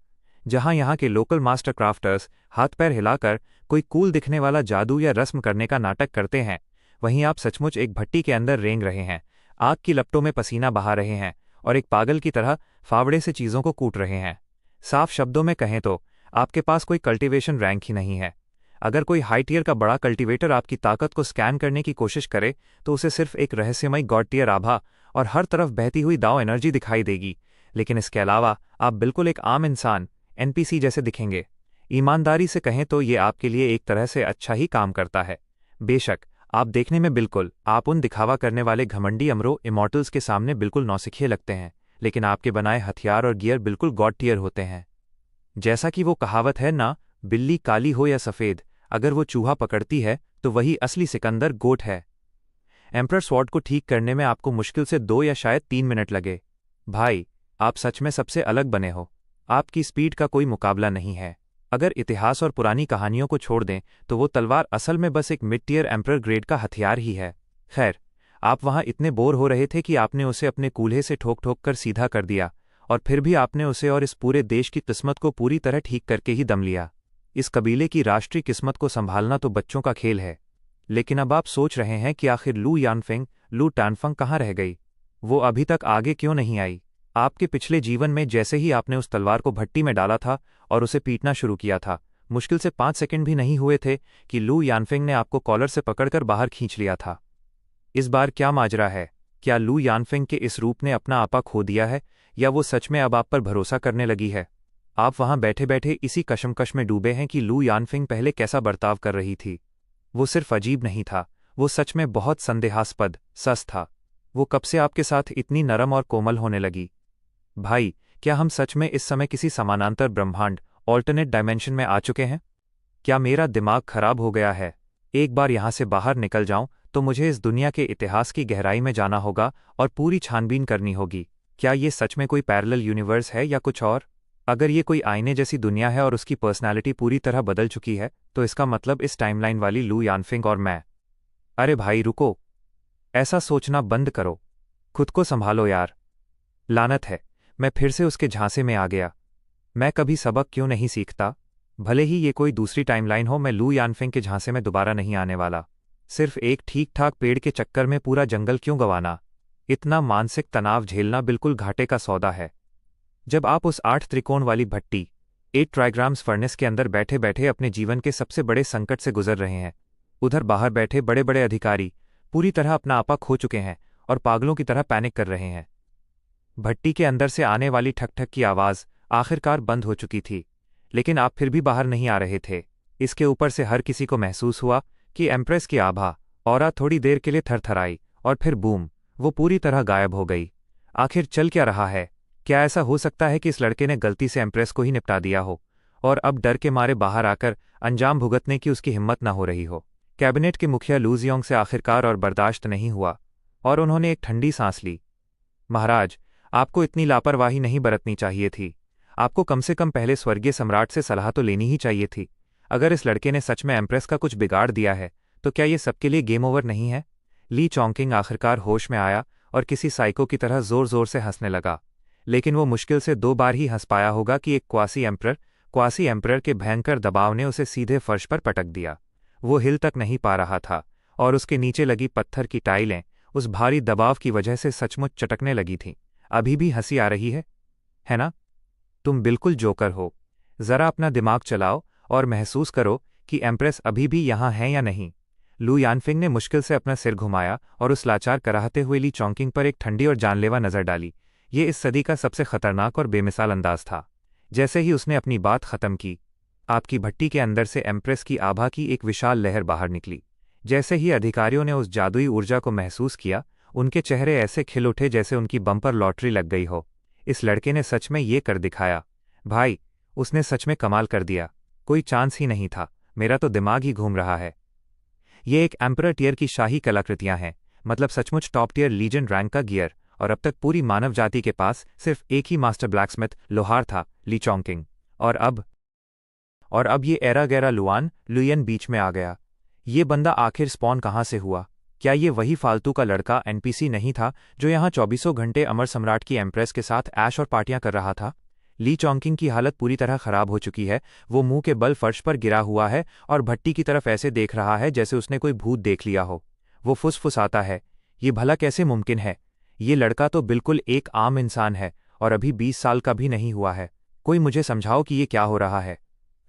जहां यहाँ के लोकल मास्टर क्राफ्टर्स हाथ पैर हिलाकर कोई कूल दिखने वाला जादू या रस्म करने का नाटक करते हैं, वहीं आप सचमुच एक भट्टी के अंदर रेंग रहे हैं, आग की लपटों में पसीना बहा रहे हैं और एक पागल की तरह फावड़े से चीज़ों को कूट रहे हैं। साफ शब्दों में कहें तो आपके पास कोई कल्टीवेशन रैंक ही नहीं है। अगर कोई हाई टियर का बड़ा कल्टीवेटर आपकी ताकत को स्कैन करने की कोशिश करे तो उसे सिर्फ एक रहस्यमयी गॉड टियर आभा और हर तरफ बहती हुई दाव एनर्जी दिखाई देगी, लेकिन इसके अलावा आप बिल्कुल एक आम इंसान एनपीसी जैसे दिखेंगे। ईमानदारी से कहें तो ये आपके लिए एक तरह से अच्छा ही काम करता है। बेशक आप देखने में बिल्कुल आप उन दिखावा करने वाले घमंडी अमरो इमॉर्टल्स के सामने बिल्कुल नौसिखिए लगते हैं, लेकिन आपके बनाए हथियार और गियर बिल्कुल गॉड टियर होते हैं। जैसा कि वो कहावत है ना, बिल्ली काली हो या सफ़ेद, अगर वो चूहा पकड़ती है तो वही असली सिकंदर गोट है। एम्परर स्वॉर्ड को ठीक करने में आपको मुश्किल से 2 या शायद 3 मिनट लगे। भाई, आप सच में सबसे अलग बने हो। आपकी स्पीड का कोई मुकाबला नहीं है। अगर इतिहास और पुरानी कहानियों को छोड़ दें तो वो तलवार असल में बस एक मिड टियर एम्परर ग्रेड का हथियार ही है। खैर, आप वहाँ इतने बोर हो रहे थे कि आपने उसे अपने कूल्हे से ठोक ठोक कर सीधा कर दिया, और फिर भी आपने उसे और इस पूरे देश की किस्मत को पूरी तरह ठीक करके ही दम लिया। इस कबीले की राष्ट्रीय किस्मत को संभालना तो बच्चों का खेल है। लेकिन अब आप सोच रहे हैं कि आखिर लू यानफेंग, लू टानफंग कहाँ रह गई? वो अभी तक आगे क्यों नहीं आई? आपके पिछले जीवन में जैसे ही आपने उस तलवार को भट्टी में डाला था और उसे पीटना शुरू किया था, मुश्किल से 5 सेकंड भी नहीं हुए थे कि लू यानफेंग ने आपको कॉलर से पकड़कर बाहर खींच लिया था। इस बार क्या माजरा है? क्या लू यानफेंग के इस रूप ने अपना आपा खो दिया है, या वो सच में अब आप पर भरोसा करने लगी है? आप वहां बैठे बैठे इसी कशमकश में डूबे हैं कि लू यानफेंग पहले कैसा बर्ताव कर रही थी। वो सिर्फ अजीब नहीं था, वो सच में बहुत संदेहास्पद सस था। वो कब से आपके साथ इतनी नरम और कोमल होने लगी? भाई, क्या हम सच में इस समय किसी समानांतर ब्रह्मांड, ऑल्टरनेट डायमेंशन में आ चुके हैं? क्या मेरा दिमाग खराब हो गया है? एक बार यहां से बाहर निकल जाऊं तो मुझे इस दुनिया के इतिहास की गहराई में जाना होगा और पूरी छानबीन करनी होगी। क्या ये सच में कोई पैरेलल यूनिवर्स है या कुछ और? अगर ये कोई आईने जैसी दुनिया है और उसकी पर्सनालिटी पूरी तरह बदल चुकी है, तो इसका मतलब इस टाइमलाइन वाली लू यानफिंग और मैं। अरे भाई रुको, ऐसा सोचना बंद करो। खुद को संभालो यार। लानत है, मैं फिर से उसके झांसे में आ गया। मैं कभी सबक क्यों नहीं सीखता? भले ही ये कोई दूसरी टाइमलाइन हो, मैं लू यानफिंग के झांसे में दोबारा नहीं आने वाला। सिर्फ एक ठीक ठाक पेड़ के चक्कर में पूरा जंगल क्यों गंवाना? इतना मानसिक तनाव झेलना बिल्कुल घाटे का सौदा है। जब आप उस 8 त्रिकोण वाली भट्टी 8 ट्राइग्राम्स फर्नेस के अंदर बैठे बैठे अपने जीवन के सबसे बड़े संकट से गुजर रहे हैं, उधर बाहर बैठे बड़े बड़े अधिकारी पूरी तरह अपना आपा खो चुके हैं और पागलों की तरह पैनिक कर रहे हैं। भट्टी के अंदर से आने वाली ठक ठक की आवाज़ आखिरकार बंद हो चुकी थी, लेकिन आप फिर भी बाहर नहीं आ रहे थे। इसके ऊपर से हर किसी को महसूस हुआ कि एम्प्रेस की आभा ऑरा थोड़ी देर के लिए थरथराई और फिर बूम, वो पूरी तरह गायब हो गई। आखिर चल क्या रहा है? क्या ऐसा हो सकता है कि इस लड़के ने गलती से एम्प्रेस को ही निपटा दिया हो और अब डर के मारे बाहर आकर अंजाम भुगतने की उसकी हिम्मत न हो रही हो? कैबिनेट के मुखिया लू जियोंग से आखिरकार और बर्दाश्त नहीं हुआ और उन्होंने एक ठंडी सांस ली। महाराज, आपको इतनी लापरवाही नहीं बरतनी चाहिए थी। आपको कम से कम पहले स्वर्गीय सम्राट से सलाह तो लेनी ही चाहिए थी। अगर इस लड़के ने सच में एम्प्रेस का कुछ बिगाड़ दिया है तो क्या ये सबके लिए गेम ओवर नहीं है? ली चॉन्किंग आखिरकार होश में आया और किसी साइको की तरह जोर जोर से हंसने लगा, लेकिन वो मुश्किल से 2 बार ही हंस पाया होगा कि एक क्वासी एम्परर के भयंकर दबाव ने उसे सीधे फर्श पर पटक दिया। वो हिल तक नहीं पा रहा था और उसके नीचे लगी पत्थर की टाइलें उस भारी दबाव की वजह से सचमुच चटकने लगी थीं। अभी भी हंसी आ रही है ना? तुम बिल्कुल जोकर हो। जरा अपना दिमाग चलाओ और महसूस करो कि एम्प्रेस अभी भी यहाँ है या नहीं। लू यानफिंग ने मुश्किल से अपना सिर घुमाया और उस लाचार कराहते हुए ली चॉन्किंग पर एक ठंडी और जानलेवा नज़र डाली। ये इस सदी का सबसे खतरनाक और बेमिसाल अंदाज था। जैसे ही उसने अपनी बात खत्म की, आपकी भट्टी के अंदर से एम्प्रेस की आभा की एक विशाल लहर बाहर निकली। जैसे ही अधिकारियों ने उस जादुई ऊर्जा को महसूस किया, उनके चेहरे ऐसे खिल उठे जैसे उनकी बम्पर लॉटरी लग गई हो। इस लड़के ने सच में ये कर दिखाया। भाई, उसने सच में कमाल कर दिया। कोई चांस ही नहीं था। मेरा तो दिमाग ही घूम रहा है। ये एक एम्परर टियर की शाही कलाकृतियां हैं, मतलब सचमुच टॉप टियर लीजेंड रैंक का गियर, और अब तक पूरी मानव जाति के पास सिर्फ एक ही मास्टर ब्लैकस्मिथ लोहार था, ली चॉन्किंग। और अब ये एरा गैरा लुयन बीच में आ गया। ये बंदा आखिर स्पॉन कहाँ से हुआ? क्या ये वही फालतू का लड़का एनपीसी नहीं था जो यहाँ 24 घंटे अमर सम्राट की एम्प्रेस के साथ ऐश और पार्टियां कर रहा था? ली चोंकिंग की हालत पूरी तरह खराब हो चुकी है। वो मुंह के बल फर्श पर गिरा हुआ है और भट्टी की तरफ ऐसे देख रहा है जैसे उसने कोई भूत देख लिया हो। वो फुसफुसाता है, ये भला कैसे मुमकिन है? ये लड़का तो बिल्कुल एक आम इंसान है और अभी 20 साल का भी नहीं हुआ है। कोई मुझे समझाओ कि ये क्या हो रहा है।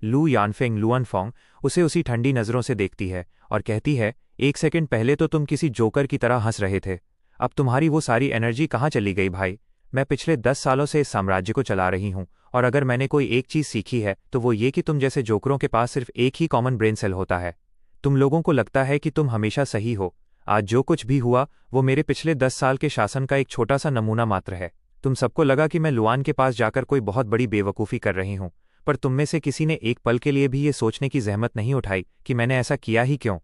लू यानफेंग लुअनफोंग उसे उसी ठंडी नज़रों से देखती है और कहती है, एक सेकंड पहले तो तुम किसी जोकर की तरह हंस रहे थे, अब तुम्हारी वो सारी एनर्जी कहाँ चली गई भाई? मैं पिछले 10 सालों से इस साम्राज्य को चला रही हूँ और अगर मैंने कोई एक चीज़ सीखी है तो वो ये कि तुम जैसे जोकरों के पास सिर्फ एक ही कॉमन ब्रेन सेल होता है। तुम लोगों को लगता है कि तुम हमेशा सही हो। आज जो कुछ भी हुआ वो मेरे पिछले 10 साल के शासन का एक छोटा सा नमूना मात्र है। तुम सबको लगा कि मैं लुआन के पास जाकर कोई बहुत बड़ी बेवकूफ़ी कर रही हूँ, पर तुम में से किसी ने एक पल के लिए भी ये सोचने की जहमत नहीं उठाई कि मैंने ऐसा किया ही क्यों।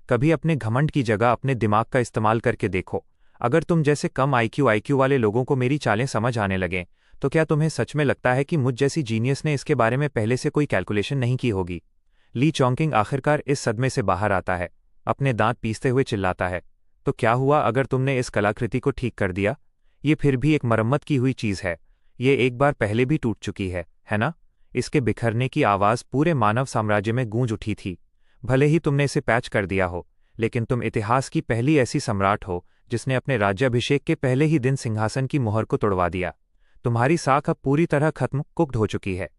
कभी अपने घमंड की जगह अपने दिमाग का इस्तेमाल करके देखो। अगर तुम जैसे कम आईक्यू वाले लोगों को मेरी चालें समझ आने लगें तो क्या तुम्हें सच में लगता है कि मुझ जैसी जीनियस ने इसके बारे में पहले से कोई कैलकुलेशन नहीं की होगी? ली चोंकिंग आखिरकार इस सदमे से बाहर आता है, अपने दांत पीसते हुए चिल्लाता है, तो क्या हुआ अगर तुमने इस कलाकृति को ठीक कर दिया? ये फिर भी एक मरम्मत की हुई चीज़ है। ये एक बार पहले भी टूट चुकी है ना? इसके बिखरने की आवाज़ पूरे मानव साम्राज्य में गूंज उठी थी। भले ही तुमने इसे पैच कर दिया हो, लेकिन तुम इतिहास की पहली ऐसी सम्राट हो जिसने अपने राज्याभिषेक के पहले ही दिन सिंहासन की मोहर को तोड़वा दिया। तुम्हारी साख अब पूरी तरह खत्म कुक्ड हो चुकी है।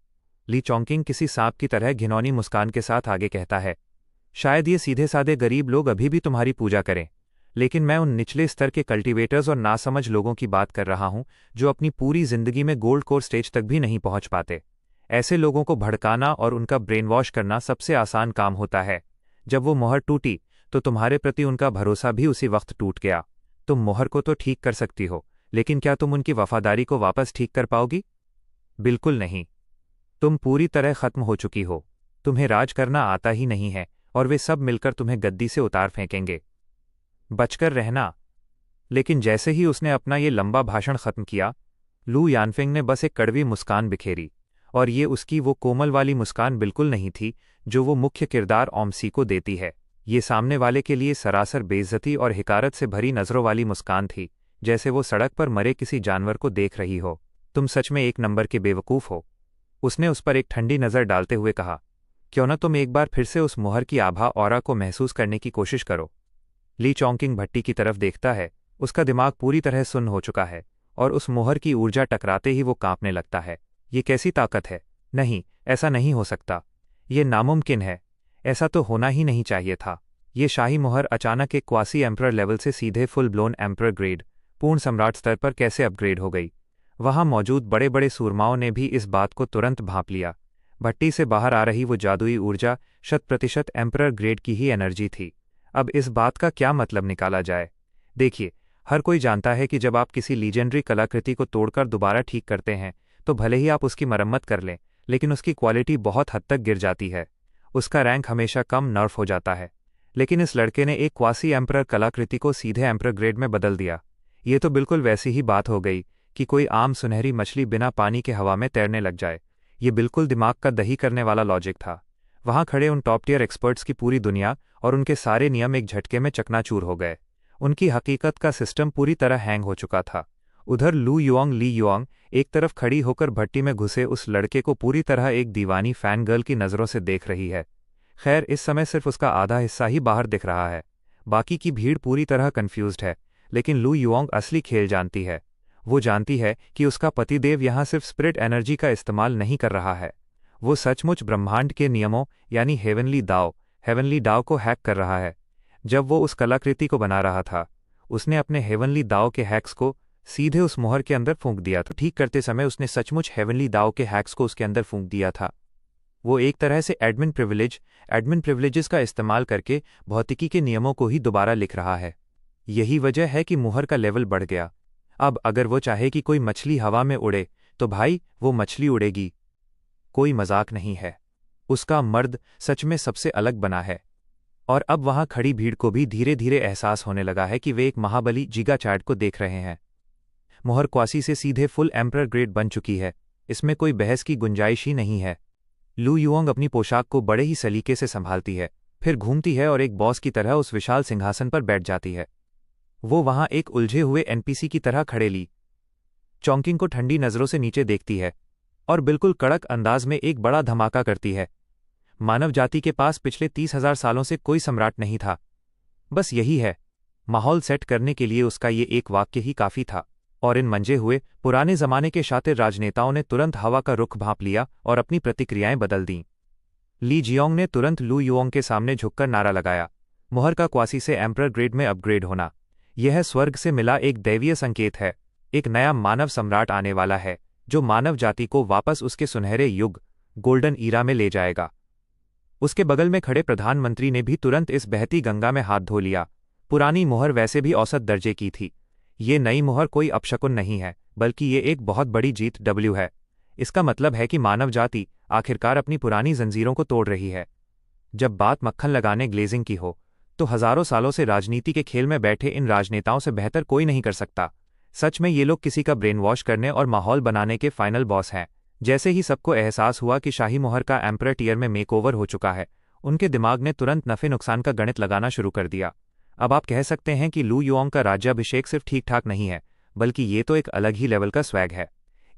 ली चोंकिंग किसी सांप की तरह घिनौनी मुस्कान के साथ आगे कहता है, शायद ये सीधे साधे गरीब लोग अभी भी तुम्हारी पूजा करें, लेकिन मैं उन निचले स्तर के कल्टीवेटर्स और नासमझ लोगों की बात कर रहा हूं जो अपनी पूरी जिंदगी में गोल्ड कोर स्टेज तक भी नहीं पहुंच पाते। ऐसे लोगों को भड़काना और उनका ब्रेन वॉश करना सबसे आसान काम होता है। जब वो मोहर टूटी तो तुम्हारे प्रति उनका भरोसा भी उसी वक्त टूट गया। तुम मोहर को तो ठीक कर सकती हो, लेकिन क्या तुम उनकी वफादारी को वापस ठीक कर पाओगी? बिल्कुल नहीं। तुम पूरी तरह खत्म हो चुकी हो। तुम्हें राज करना आता ही नहीं है और वे सब मिलकर तुम्हें गद्दी से उतार फेंकेंगे। बचकर रहना। लेकिन जैसे ही उसने अपना ये लंबा भाषण खत्म किया, लू यानफेंग ने बस एक कड़वी मुस्कान बिखेरी, और ये उसकी वो कोमल वाली मुस्कान बिल्कुल नहीं थी जो वो मुख्य किरदार ओमसी को देती है। ये सामने वाले के लिए सरासर बेइज्जती और हिकारत से भरी नज़रों वाली मुस्कान थी, जैसे वो सड़क पर मरे किसी जानवर को देख रही हो। तुम सच में एक नंबर के बेवकूफ़ हो, उसने उस पर एक ठंडी नज़र डालते हुए कहा। क्यों न तुम एक बार फिर से उस मोहर की आभा ऑरा को महसूस करने की कोशिश करो। ली चोंकिंग भट्टी की तरफ देखता है, उसका दिमाग पूरी तरह सुन्न हो चुका है और उस मोहर की ऊर्जा टकराते ही वो कांपने लगता है। ये कैसी ताकत है? नहीं, ऐसा नहीं हो सकता। ये नामुमकिन है। ऐसा तो होना ही नहीं चाहिए था। ये शाही मोहर अचानक एक क्वासी एम्परर लेवल से सीधे फुल ब्लोन एम्परर ग्रेड, पूर्ण सम्राट स्तर पर कैसे अपग्रेड हो गई? वहां मौजूद बड़े बड़े सूरमाओं ने भी इस बात को तुरंत भांप लिया। भट्टी से बाहर आ रही वो जादुई ऊर्जा 100% एम्परर ग्रेड की ही एनर्जी थी। अब इस बात का क्या मतलब निकाला जाए? देखिए, हर कोई जानता है कि जब आप किसी लीजेंडरी कलाकृति को तोड़कर दोबारा ठीक करते हैं तो भले ही आप उसकी मरम्मत कर लें, लेकिन उसकी क्वालिटी बहुत हद तक गिर जाती है। उसका रैंक हमेशा कम नर्फ हो जाता है। लेकिन इस लड़के ने एक क्वासी एम्परर कलाकृति को सीधे एम्परर ग्रेड में बदल दिया। ये तो बिल्कुल वैसी ही बात हो गई कि कोई आम सुनहरी मछली बिना पानी के हवा में तैरने लग जाए। ये बिल्कुल दिमाग का दही करने वाला लॉजिक था। वहां खड़े उन टॉप टियर एक्सपर्ट्स की पूरी दुनिया और उनके सारे नियम एक झटके में चकनाचूर हो गए। उनकी हकीकत का सिस्टम पूरी तरह हैंग हो चुका था। उधर ली युआंग एक तरफ खड़ी होकर भट्टी में घुसे उस लड़के को पूरी तरह एक दीवानी फैन गर्ल की नज़रों से देख रही है। खैर, इस समय सिर्फ उसका आधा हिस्सा ही बाहर दिख रहा है। बाकी की भीड़ पूरी तरह कन्फ्यूज्ड है, लेकिन लू युआंग असली खेल जानती है। वो जानती है कि उसका पतिदेव यहाँ सिर्फ स्पिरिट एनर्जी का इस्तेमाल नहीं कर रहा है, वो सचमुच ब्रह्मांड के नियमों यानी हेवनली डाव को हैक कर रहा है। जब वो उस कलाकृति को बना रहा था, उसने अपने हेवनली दाव के हैक्स को सीधे उस मोहर के अंदर फूंक दिया था। ठीक करते समय उसने सचमुच हेवनली दाव के हैक्स को उसके अंदर फूंक दिया था। वो एक तरह से एडमिन प्रिविलेजेस का इस्तेमाल करके भौतिकी के नियमों को ही दोबारा लिख रहा है। यही वजह है कि मोहर का लेवल बढ़ गया। अब अगर वो चाहे कि कोई मछली हवा में उड़े तो भाई वो मछली उड़ेगी। कोई मजाक नहीं है। उसका मर्द सच में सबसे अलग बना है। और अब वहां खड़ी भीड़ को भी धीरे धीरे एहसास होने लगा है कि वे एक महाबली जिगा चैट को देख रहे हैं। मोहर क्वासी से सीधे फुल एम्परर ग्रेड बन चुकी है, इसमें कोई बहस की गुंजाइश ही नहीं है। लू युआंग अपनी पोशाक को बड़े ही सलीके से संभालती है, फिर घूमती है और एक बॉस की तरह उस विशाल सिंहासन पर बैठ जाती है। वो वहां एक उलझे हुए एनपीसी की तरह खड़े ली चोंकिंग को ठंडी नजरों से नीचे देखती है। और बिल्कुल कड़क अंदाज में एक बड़ा धमाका करती है। मानव जाति के पास पिछले 30,000 सालों से कोई सम्राट नहीं था। बस यही है। माहौल सेट करने के लिए उसका ये एक वाक्य ही काफी था, और इन मंजे हुए पुराने जमाने के शातिर राजनेताओं ने तुरंत हवा का रुख भांप लिया और अपनी प्रतिक्रियाएं बदल दीं। ली जियोंग ने तुरंत लू युओंग के सामने झुककर नारा लगाया, मुहर का क्वासी से एम्परर ग्रेड में अपग्रेड होना। यह स्वर्ग से मिला एक दैवीय संकेत है। एक नया मानव सम्राट आने वाला है, जो मानव जाति को वापस उसके सुनहरे युग, गोल्डन ईरा में ले जाएगा। उसके बगल में खड़े प्रधानमंत्री ने भी तुरंत इस बहती गंगा में हाथ धो लिया। पुरानी मुहर वैसे भी औसत दर्जे की थी। ये नई मुहर कोई अपशकुन नहीं है, बल्कि ये एक बहुत बड़ी जीत डब्ल्यू है। इसका मतलब है कि मानव जाति आखिरकार अपनी पुरानी जंजीरों को तोड़ रही है। जब बात मक्खन लगाने ग्लेजिंग की हो, तो हजारों सालों से राजनीति के खेल में बैठे इन राजनेताओं से बेहतर कोई नहीं कर सकता। सच में ये लोग किसी का ब्रेन वॉश करने और माहौल बनाने के फाइनल बॉस हैं। जैसे ही सबको एहसास हुआ कि शाही मुहर का एम्परर टियर में मेकओवर हो चुका है, उनके दिमाग ने तुरंत नफे नुकसान का गणित लगाना शुरू कर दिया। अब आप कह सकते हैं कि लू युओंग का राज्याभिषेक सिर्फ ठीक ठाक नहीं है, बल्कि ये तो एक अलग ही लेवल का स्वैग है।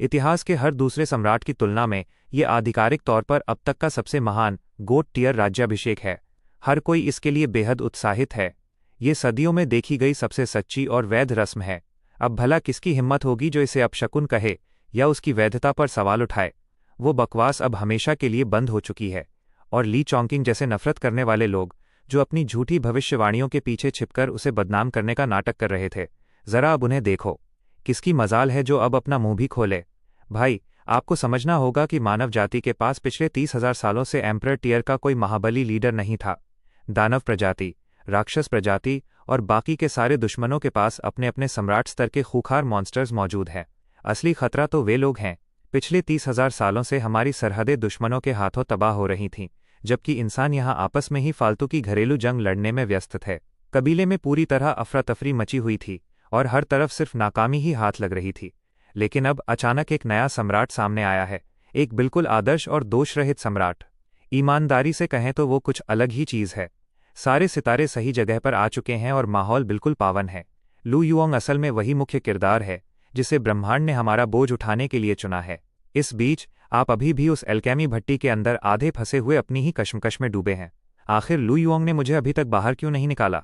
इतिहास के हर दूसरे सम्राट की तुलना में ये आधिकारिक तौर पर अब तक का सबसे महान गोट टियर राज्याभिषेक है। हर कोई इसके लिए बेहद उत्साहित है। ये सदियों में देखी गई सबसे सच्ची और वैध रस्म है। अब भला किसकी हिम्मत होगी जो इसे अपशकुन कहे या उसकी वैधता पर सवाल उठाए। वो बकवास अब हमेशा के लिए बंद हो चुकी है, और ली चॉन्किंग जैसे नफरत करने वाले लोग, जो अपनी झूठी भविष्यवाणियों के पीछे छिपकर उसे बदनाम करने का नाटक कर रहे थे, जरा अब उन्हें देखो। किसकी मजाल है जो अब अपना मुंह भी खोले। भाई, आपको समझना होगा कि मानव जाति के पास पिछले 30,000 सालों से एम्परर टियर का कोई महाबली लीडर नहीं था। दानव प्रजाति, राक्षस प्रजाति और बाकी के सारे दुश्मनों के पास अपने अपने सम्राट स्तर के खूंखार मॉन्स्टर्स मौजूद हैं। असली खतरा तो वे लोग हैं। पिछले 30,000 सालों से हमारी सरहदें दुश्मनों के हाथों तबाह हो रही थीं, जबकि इंसान यहाँ आपस में ही फालतू की घरेलू जंग लड़ने में व्यस्त थे। कबीले में पूरी तरह अफरा तफरी मची हुई थी और हर तरफ सिर्फ नाकामी ही हाथ लग रही थी। लेकिन अब अचानक एक नया सम्राट सामने आया है, एक बिल्कुल आदर्श और दोषरहित सम्राट। ईमानदारी से कहें तो वो कुछ अलग ही चीज़ है। सारे सितारे सही जगह पर आ चुके हैं और माहौल बिल्कुल पावन है। लू युओंग असल में वही मुख्य किरदार है जिसे ब्रह्मांड ने हमारा बोझ उठाने के लिए चुना है। इस बीच आप अभी भी उस एल्केमी भट्टी के अंदर आधे फंसे हुए अपनी ही कश्मकश में डूबे हैं। आखिर लू युओंग ने मुझे अभी तक बाहर क्यों नहीं निकाला?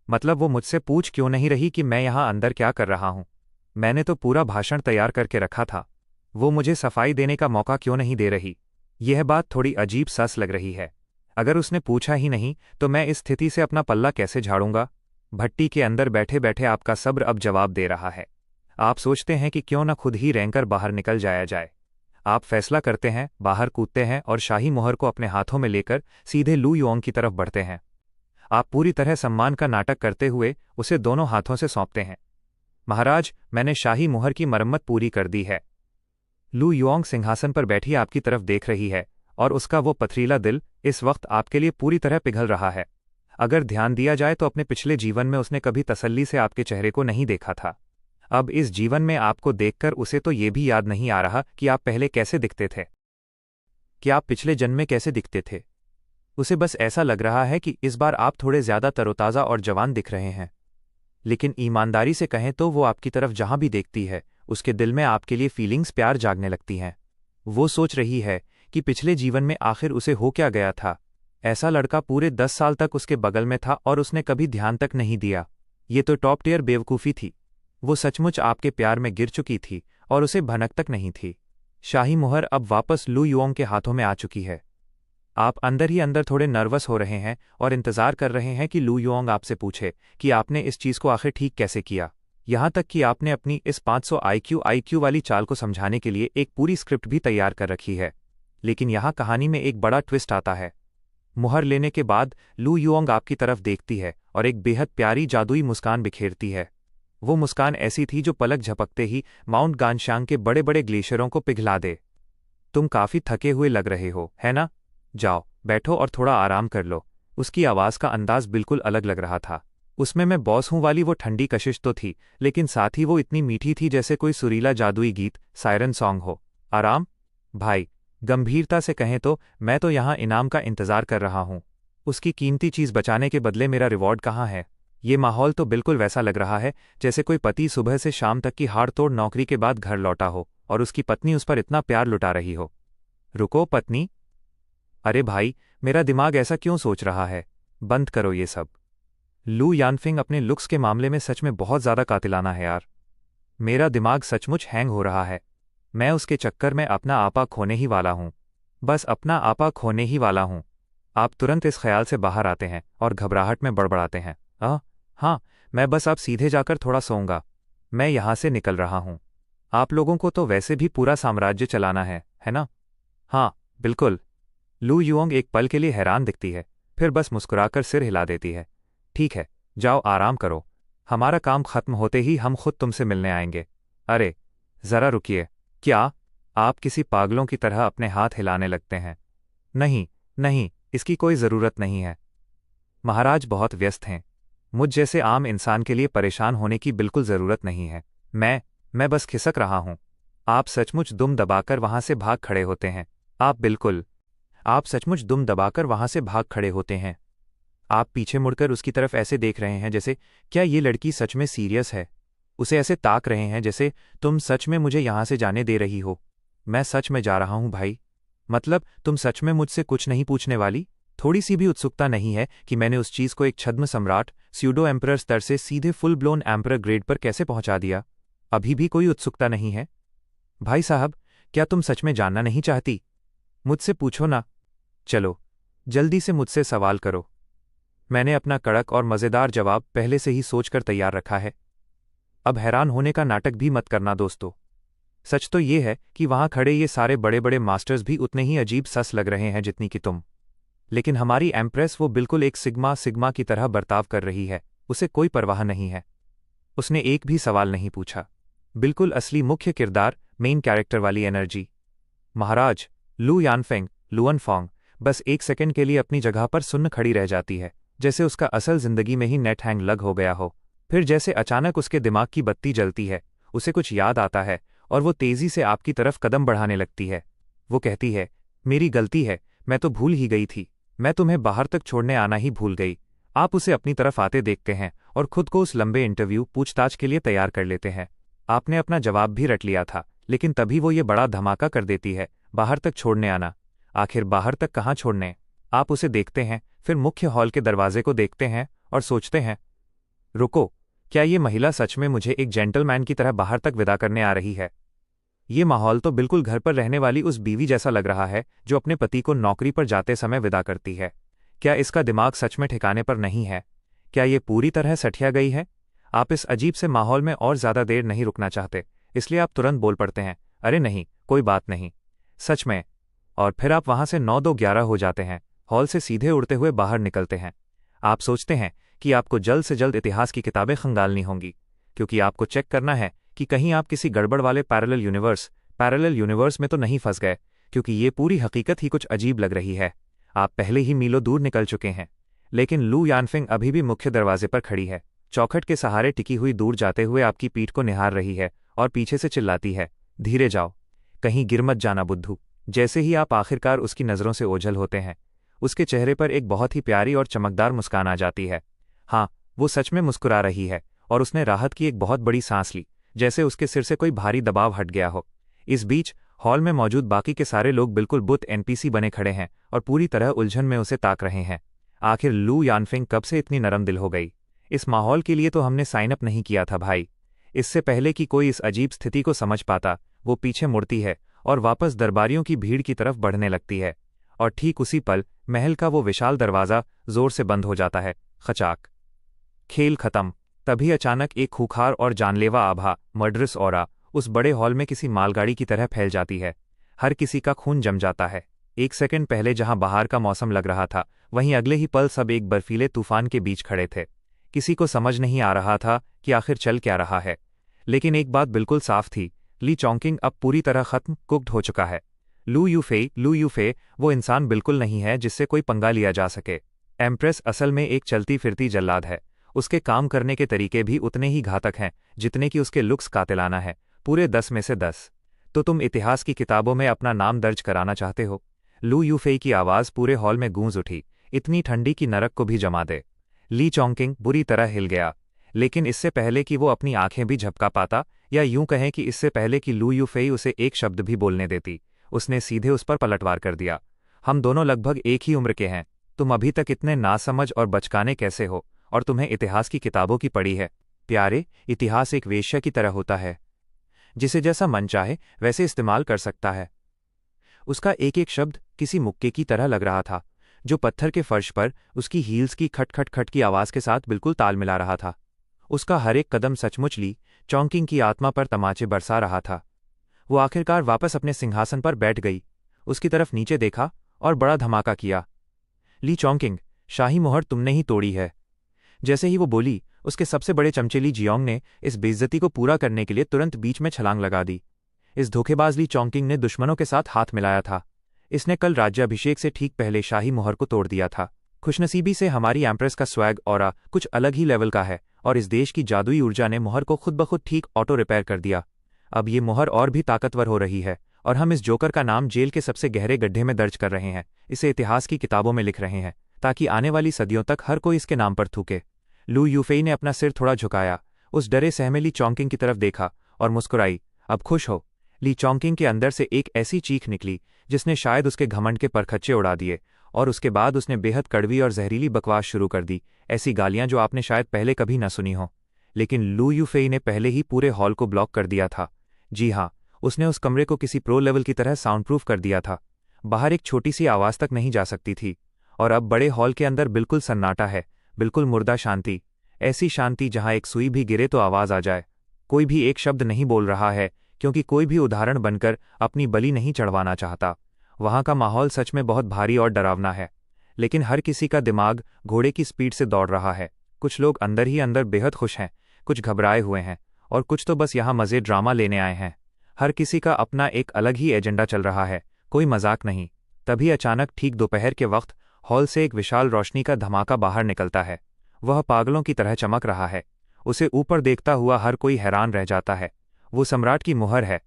मतलब वो मुझसे पूछ क्यों नहीं रही कि मैं यहाँ अंदर क्या कर रहा हूँ? मैंने तो पूरा भाषण तैयार करके रखा था। वो मुझे सफाई देने का मौका क्यों नहीं दे रही? यह बात थोड़ी अजीब सस लग रही है। अगर उसने पूछा ही नहीं तो मैं इस स्थिति से अपना पल्ला कैसे झाड़ूंगा? भट्टी के अंदर बैठे बैठे आपका सब्र अब जवाब दे रहा है। आप सोचते हैं कि क्यों न खुद ही रेंकर बाहर निकल जाया जाए। आप फैसला करते हैं, बाहर कूदते हैं और शाही मुहर को अपने हाथों में लेकर सीधे लू युओंग की तरफ बढ़ते हैं। आप पूरी तरह सम्मान का नाटक करते हुए उसे दोनों हाथों से सौंपते हैं। महाराज, मैंने शाही मुहर की मरम्मत पूरी कर दी है। लू युओंग सिंहासन पर बैठी आपकी तरफ देख रही है और उसका वो पथरीला दिल इस वक्त आपके लिए पूरी तरह पिघल रहा है। अगर ध्यान दिया जाए तो अपने पिछले जीवन में उसने कभी तसल्ली से आपके चेहरे को नहीं देखा था। अब इस जीवन में आपको देखकर उसे तो ये भी याद नहीं आ रहा कि आप पहले कैसे दिखते थे, कि आप पिछले जन्म में कैसे दिखते थे। उसे बस ऐसा लग रहा है कि इस बार आप थोड़े ज्यादा तरोताज़ा और जवान दिख रहे हैं। लेकिन ईमानदारी से कहें तो वो आपकी तरफ जहां भी देखती है, उसके दिल में आपके लिए फीलिंग्स प्यार जागने लगती हैं। वो सोच रही है कि पिछले जीवन में आखिर उसे हो क्या गया था। ऐसा लड़का पूरे 10 साल तक उसके बगल में था और उसने कभी ध्यान तक नहीं दिया। ये तो टॉप टियर बेवकूफ़ी थी। वो सचमुच आपके प्यार में गिर चुकी थी और उसे भनक तक नहीं थी। शाही मुहर अब वापस लू युओंग के हाथों में आ चुकी है। आप अंदर ही अंदर थोड़े नर्वस हो रहे हैं और इंतजार कर रहे हैं कि लू युओंग आपसे पूछे कि आपने इस चीज़ को आखिर ठीक कैसे किया। यहाँ तक कि आपने अपनी इस 500 आईक्यू वाली चाल को समझाने के लिए एक पूरी स्क्रिप्ट भी तैयार कर रखी है। लेकिन यहाँ कहानी में एक बड़ा ट्विस्ट आता है। मुहर लेने के बाद लू युओंग आपकी तरफ देखती है और एक बेहद प्यारी जादुई मुस्कान बिखेरती है। वो मुस्कान ऐसी थी जो पलक झपकते ही माउंट गानशांग के बड़े बड़े ग्लेशियरों को पिघला दे। तुम काफी थके हुए लग रहे हो, है ना? जाओ, बैठो और थोड़ा आराम कर लो। उसकी आवाज़ का अंदाज बिल्कुल अलग लग रहा था। उसमें मैं बॉस हूँ वाली वो ठंडी कशिश तो थी, लेकिन साथ ही वो इतनी मीठी थी जैसे कोई सुरीला जादुई गीत, सायरन सॉन्ग हो। आराम? भाई, गंभीरता से कहें तो मैं तो यहाँ इनाम का इंतजार कर रहा हूँ। उसकी कीमती चीज़ बचाने के बदले मेरा रिवॉर्ड कहाँ है? ये माहौल तो बिल्कुल वैसा लग रहा है जैसे कोई पति सुबह से शाम तक की हाड़ तोड़ नौकरी के बाद घर लौटा हो और उसकी पत्नी उस पर इतना प्यार लुटा रही हो। रुको, पत्नी? अरे भाई, मेरा दिमाग ऐसा क्यों सोच रहा है? बंद करो ये सब। लू यानफिंग अपने लुक्स के मामले में सच में बहुत ज़्यादा कातिलाना है यार। मेरा दिमाग सचमुच हैंग हो रहा है। मैं उसके चक्कर में अपना आपा खोने ही वाला हूँ। बस अपना आपा खोने ही वाला हूँ। आप तुरंत इस ख्याल से बाहर आते हैं और घबराहट में बड़बड़ाते हैं, हाँ, मैं बस आप सीधे जाकर थोड़ा सोऊंगा। मैं यहाँ से निकल रहा हूँ। आप लोगों को तो वैसे भी पूरा साम्राज्य चलाना है ना? हाँ, बिल्कुल। लू युओंग एक पल के लिए हैरान दिखती है, फिर बस मुस्कुराकर सिर हिला देती है। ठीक है, जाओ आराम करो। हमारा काम खत्म होते ही हम खुद तुमसे मिलने आएंगे। अरे, जरा रुकिए। क्या? आप किसी पागलों की तरह अपने हाथ हिलाने लगते हैं। नहीं, नहीं, इसकी कोई ज़रूरत नहीं है। महाराज बहुत व्यस्त हैं। मुझ जैसे आम इंसान के लिए परेशान होने की बिल्कुल ज़रूरत नहीं है। मैं बस खिसक रहा हूँ। आप सचमुच दुम दबाकर वहाँ से भाग खड़े होते हैं। आप सचमुच दुम दबाकर वहाँ से भाग खड़े होते हैं। आप पीछे मुड़कर उसकी तरफ ऐसे देख रहे हैं जैसे क्या ये लड़की सच में सीरियस है। उसे ऐसे ताक रहे हैं जैसे तुम सच में मुझे यहाँ से जाने दे रही हो। मैं सच में जा रहा हूँ भाई। मतलब तुम सच में मुझसे कुछ नहीं पूछने वाली? थोड़ी सी भी उत्सुकता नहीं है कि मैंने उस चीज़ को एक छद्म सम्राट स्यूडो एम्परर स्तर से सीधे फुल ब्लोन एम्परर ग्रेड पर कैसे पहुंचा दिया? अभी भी कोई उत्सुकता नहीं है? भाई साहब, क्या तुम सच में जानना नहीं चाहती? मुझसे पूछो ना। चलो, जल्दी से मुझसे सवाल करो। मैंने अपना कड़क और मज़ेदार जवाब पहले से ही सोचकर तैयार रखा है। अब हैरान होने का नाटक भी मत करना दोस्तों। सच तो ये है कि वहां खड़े ये सारे बड़े बड़े मास्टर्स भी उतने ही अजीब सस लग रहे हैं जितनी कि तुम। लेकिन हमारी एम्प्रेस वो बिल्कुल एक सिग्मा की तरह बर्ताव कर रही है। उसे कोई परवाह नहीं है। उसने एक भी सवाल नहीं पूछा। बिल्कुल असली मुख्य किरदार, मेन कैरेक्टर वाली एनर्जी। महाराज, लू यानफेंग, लुअनफोंग बस एक सेकंड के लिए अपनी जगह पर सुन्न खड़ी रह जाती है, जैसे उसका असल जिंदगी में ही नेट हैंग लग हो गया हो। फिर जैसे अचानक उसके दिमाग की बत्ती जलती है, उसे कुछ याद आता है और वो तेजी से आपकी तरफ कदम बढ़ाने लगती है। वो कहती है, मेरी गलती है, मैं तो भूल ही गई थी। मैं तुम्हें बाहर तक छोड़ने आना ही भूल गई। आप उसे अपनी तरफ आते देखते हैं और खुद को उस लंबे इंटरव्यू पूछताछ के लिए तैयार कर लेते हैं। आपने अपना जवाब भी रट लिया था, लेकिन तभी वो ये बड़ा धमाका कर देती है, बाहर तक छोड़ने आना। आखिर बाहर तक कहाँ छोड़ने? आप उसे देखते हैं, फिर मुख्य हॉल के दरवाजे को देखते हैं और सोचते हैं, रुको, क्या ये महिला सच में मुझे एक जेंटलमैन की तरह बाहर तक विदा करने आ रही है? ये माहौल तो बिल्कुल घर पर रहने वाली उस बीवी जैसा लग रहा है जो अपने पति को नौकरी पर जाते समय विदा करती है। क्या इसका दिमाग सच में ठिकाने पर नहीं है? क्या ये पूरी तरह सठिया गई है? आप इस अजीब से माहौल में और ज़्यादा देर नहीं रुकना चाहते, इसलिए आप तुरंत बोल पड़ते हैं, अरे नहीं, कोई बात नहीं। सच में? और फिर आप वहां से 9-2-11 हो जाते हैं, हॉल से सीधे उड़ते हुए बाहर निकलते हैं। आप सोचते हैं कि आपको जल्द से जल्द इतिहास की किताबें खंगालनी होंगी, क्योंकि आपको चेक करना है कि कहीं आप किसी गड़बड़ वाले पैरेलल यूनिवर्स में तो नहीं फंस गए, क्योंकि ये पूरी हकीकत ही कुछ अजीब लग रही है। आप पहले ही मीलों दूर निकल चुके हैं, लेकिन लू यानफिंग अभी भी मुख्य दरवाजे पर खड़ी है, चौखट के सहारे टिकी हुई दूर जाते हुए आपकी पीठ को निहार रही है और पीछे से चिल्लाती है, धीरे जाओ, कहीं गिर मत जाना बुद्धू। जैसे ही आप आखिरकार उसकी नज़रों से ओझल होते हैं, उसके चेहरे पर एक बहुत ही प्यारी और चमकदार मुस्कान आ जाती है। हाँ, वो सच में मुस्कुरा रही है और उसने राहत की एक बहुत बड़ी सांस ली, जैसे उसके सिर से कोई भारी दबाव हट गया हो। इस बीच हॉल में मौजूद बाकी के सारे लोग बिल्कुल बुत एनपीसी बने खड़े हैं और पूरी तरह उलझन में उसे ताक रहे हैं। आखिर लू यानफिंग कब से इतनी नरम दिल हो गई? इस माहौल के लिए तो हमने साइन अप नहीं किया था भाई। इससे पहले कि कोई इस अजीब स्थिति को समझ पाता, वो पीछे मुड़ती है और वापस दरबारियों की भीड़ की तरफ बढ़ने लगती है। और ठीक उसी पल महल का वो विशाल दरवाज़ा जोर से बंद हो जाता है। खचाक। खेल खत्म। तभी अचानक एक खूंखार और जानलेवा आभा, मर्डरस ऑरा, उस बड़े हॉल में किसी मालगाड़ी की तरह फैल जाती है। हर किसी का खून जम जाता है। एक सेकंड पहले जहां बाहर का मौसम लग रहा था, वहीं अगले ही पल सब एक बर्फीले तूफान के बीच खड़े थे। किसी को समझ नहीं आ रहा था कि आखिर चल क्या रहा है, लेकिन एक बात बिल्कुल साफ थी, ली चोंकिंग अब पूरी तरह खत्म, कुक्ड हो चुका है। लू यूफे वो इंसान बिल्कुल नहीं है जिससे कोई पंगा लिया जा सके। एम्प्रेस असल में एक चलती फिरती जल्लाद है। उसके काम करने के तरीके भी उतने ही घातक हैं जितने कि उसके लुक्स कातिलाना है। पूरे 10 में से 10। तो तुम इतिहास की किताबों में अपना नाम दर्ज कराना चाहते हो? लू यूफे की आवाज़ पूरे हॉल में गूंज उठी, इतनी ठंडी कि नरक को भी जमा दे। ली चोंकिंग बुरी तरह हिल गया, लेकिन इससे पहले कि वो अपनी आंखें भी झपका पाता, या यूं कहें कि इससे पहले कि लू यूफेई उसे एक शब्द भी बोलने देती, उसने सीधे उस पर पलटवार कर दिया। हम दोनों लगभग एक ही उम्र के हैं। तुम अभी तक इतने नासमझ और बचकाने कैसे हो, और तुम्हें इतिहास की किताबों की पढ़ी है? प्यारे, इतिहास एक वेश्या की तरह होता है, जिसे जैसा मन चाहे वैसे इस्तेमाल कर सकता है। उसका एक एक शब्द किसी मुक्के की तरह लग रहा था, जो पत्थर के फर्श पर उसकी हील्स की खट खट खट की आवाज के साथ बिल्कुल ताल मिला रहा था। उसका हर एक कदम सचमुच ली चॉन्किंग की आत्मा पर तमाचे बरसा रहा था। वो आखिरकार वापस अपने सिंहासन पर बैठ गई, उसकी तरफ नीचे देखा और बड़ा धमाका किया। ली चॉन्किंग, शाही मोहर तुमने ही तोड़ी है। जैसे ही वो बोली, उसके सबसे बड़े चमचे ली जियोंग ने इस बेइज्जती को पूरा करने के लिए तुरंत बीच में छलांग लगा दी। इस धोखेबाज ली चॉन्किंग ने दुश्मनों के साथ हाथ मिलाया था। इसने कल राज्याभिषेक से ठीक पहले शाही मोहर को तोड़ दिया था। खुशनसीबी से हमारी एम्प्रेस का स्वैग ऑरा कुछ अलग ही लेवल का है, और इस देश की जादुई ऊर्जा ने मोहर को खुद ब खुद ठीक ऑटो रिपेयर कर दिया। अब ये मोहर और भी ताकतवर हो रही है, और हम इस जोकर का नाम जेल के सबसे गहरे गड्ढे में दर्ज कर रहे हैं, इसे इतिहास की किताबों में लिख रहे हैं, ताकि आने वाली सदियों तक हर कोई इसके नाम पर थूके। लू यूफेई ने अपना सिर थोड़ा झुकाया, उस डरे सहमे ली चॉन्किंग की तरफ देखा और मुस्कुराई। अब खुश हो? ली चॉन्किंग के अंदर से एक ऐसी चीख निकली जिसने शायद उसके घमंड के परखच्चे उड़ा दिए, और उसके बाद उसने बेहद कड़वी और जहरीली बकवास शुरू कर दी, ऐसी गालियां जो आपने शायद पहले कभी न सुनी हो। लेकिन लू यूफेई ने पहले ही पूरे हॉल को ब्लॉक कर दिया था। जी हाँ, उसने उस कमरे को किसी प्रो लेवल की तरह साउंड प्रूफ कर दिया था। बाहर एक छोटी सी आवाज तक नहीं जा सकती थी, और अब बड़े हॉल के अंदर बिल्कुल सन्नाटा है, बिल्कुल मुर्दा शांति। ऐसी शांति जहां एक सुई भी गिरे तो आवाज आ जाए। कोई भी एक शब्द नहीं बोल रहा है, क्योंकि कोई भी उदाहरण बनकर अपनी बलि नहीं चढ़वाना चाहता। वहां का माहौल सच में बहुत भारी और डरावना है, लेकिन हर किसी का दिमाग घोड़े की स्पीड से दौड़ रहा है। कुछ लोग अंदर ही अंदर बेहद खुश हैं, कुछ घबराए हुए हैं, और कुछ तो बस यहाँ मजे ड्रामा लेने आए हैं। हर किसी का अपना एक अलग ही एजेंडा चल रहा है, कोई मजाक नहीं। तभी अचानक ठीक दोपहर के वक्त हॉल से एक विशाल रोशनी का धमाका बाहर निकलता है। वह पागलों की तरह चमक रहा है। उसे ऊपर देखता हुआ हर कोई हैरान रह जाता है। वो सम्राट की मुहर है,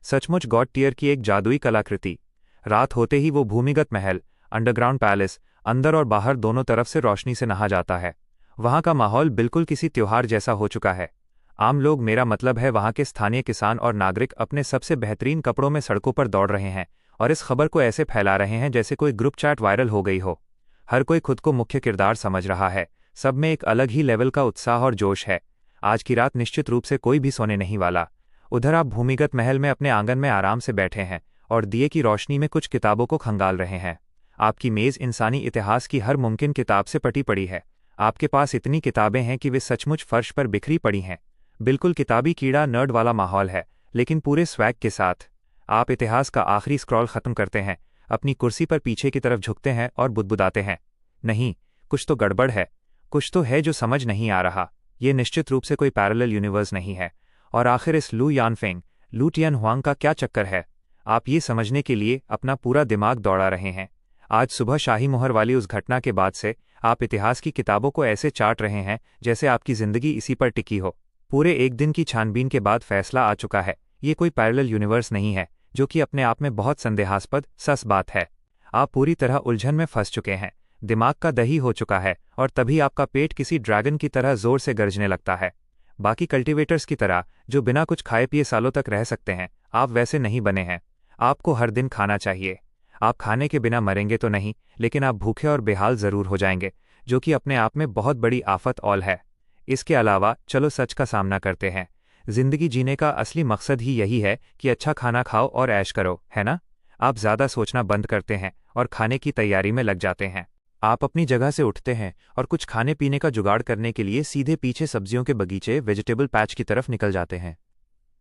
सचमुच गॉड टियर की एक जादुई कलाकृति। रात होते ही वो भूमिगत महल, अंडरग्राउंड पैलेस, अंदर और बाहर दोनों तरफ से रोशनी से नहा जाता है। वहां का माहौल बिल्कुल किसी त्योहार जैसा हो चुका है। आम लोग, मेरा मतलब है वहां के स्थानीय किसान और नागरिक, अपने सबसे बेहतरीन कपड़ों में सड़कों पर दौड़ रहे हैं और इस खबर को ऐसे फैला रहे हैं जैसे कोई ग्रुप चैट वायरल हो गई हो। हर कोई खुद को मुख्य किरदार समझ रहा है। सब में एक अलग ही लेवल का उत्साह और जोश है। आज की रात निश्चित रूप से कोई भी सोने नहीं वाला। उधर आप भूमिगत महल में अपने आंगन में आराम से बैठे हैं और दिए की रोशनी में कुछ किताबों को खंगाल रहे हैं। आपकी मेज इंसानी इतिहास की हर मुमकिन किताब से पटी पड़ी है। आपके पास इतनी किताबें हैं कि वे सचमुच फर्श पर बिखरी पड़ी हैं। बिल्कुल किताबी कीड़ा नर्ड वाला माहौल है, लेकिन पूरे स्वैग के साथ। आप इतिहास का आखिरी स्क्रॉल खत्म करते हैं, अपनी कुर्सी पर पीछे की तरफ झुकते हैं और बुदबुदाते हैं, नहीं, कुछ तो गड़बड़ है, कुछ तो है जो समझ नहीं आ रहा। ये निश्चित रूप से कोई पैरेलल यूनिवर्स नहीं है। और आखिर इस लू यानफेंग, लू टियनहुआंग का क्या चक्कर है? आप ये समझने के लिए अपना पूरा दिमाग दौड़ा रहे हैं। आज सुबह शाही मोहर वाली उस घटना के बाद से आप इतिहास की किताबों को ऐसे चाट रहे हैं जैसे आपकी जिंदगी इसी पर टिकी हो। पूरे एक दिन की छानबीन के बाद फैसला आ चुका है, ये कोई पैरेलल यूनिवर्स नहीं है, जो कि अपने आप में बहुत संदेहास्पद सस बात है। आप पूरी तरह उलझन में फंस चुके हैं, दिमाग का दही हो चुका है, और तभी आपका पेट किसी ड्रैगन की तरह जोर से गरजने लगता है। बाकी कल्टीवेटर्स की तरह जो बिना कुछ खाए पिए सालों तक रह सकते हैं, आप वैसे नहीं बने हैं। आपको हर दिन खाना चाहिए। आप खाने के बिना मरेंगे तो नहीं, लेकिन आप भूखे और बेहाल जरूर हो जाएंगे, जो कि अपने आप में बहुत बड़ी आफत औल है। इसके अलावा चलो सच का सामना करते हैं। जिंदगी जीने का असली मकसद ही यही है कि अच्छा खाना खाओ और ऐश करो, है ना? आप ज्यादा सोचना बंद करते हैं और खाने की तैयारी में लग जाते हैं। आप अपनी जगह से उठते हैं और कुछ खाने पीने का जुगाड़ करने के लिए सीधे पीछे सब्जियों के बगीचे, वेजिटेबल पैच की तरफ निकल जाते हैं।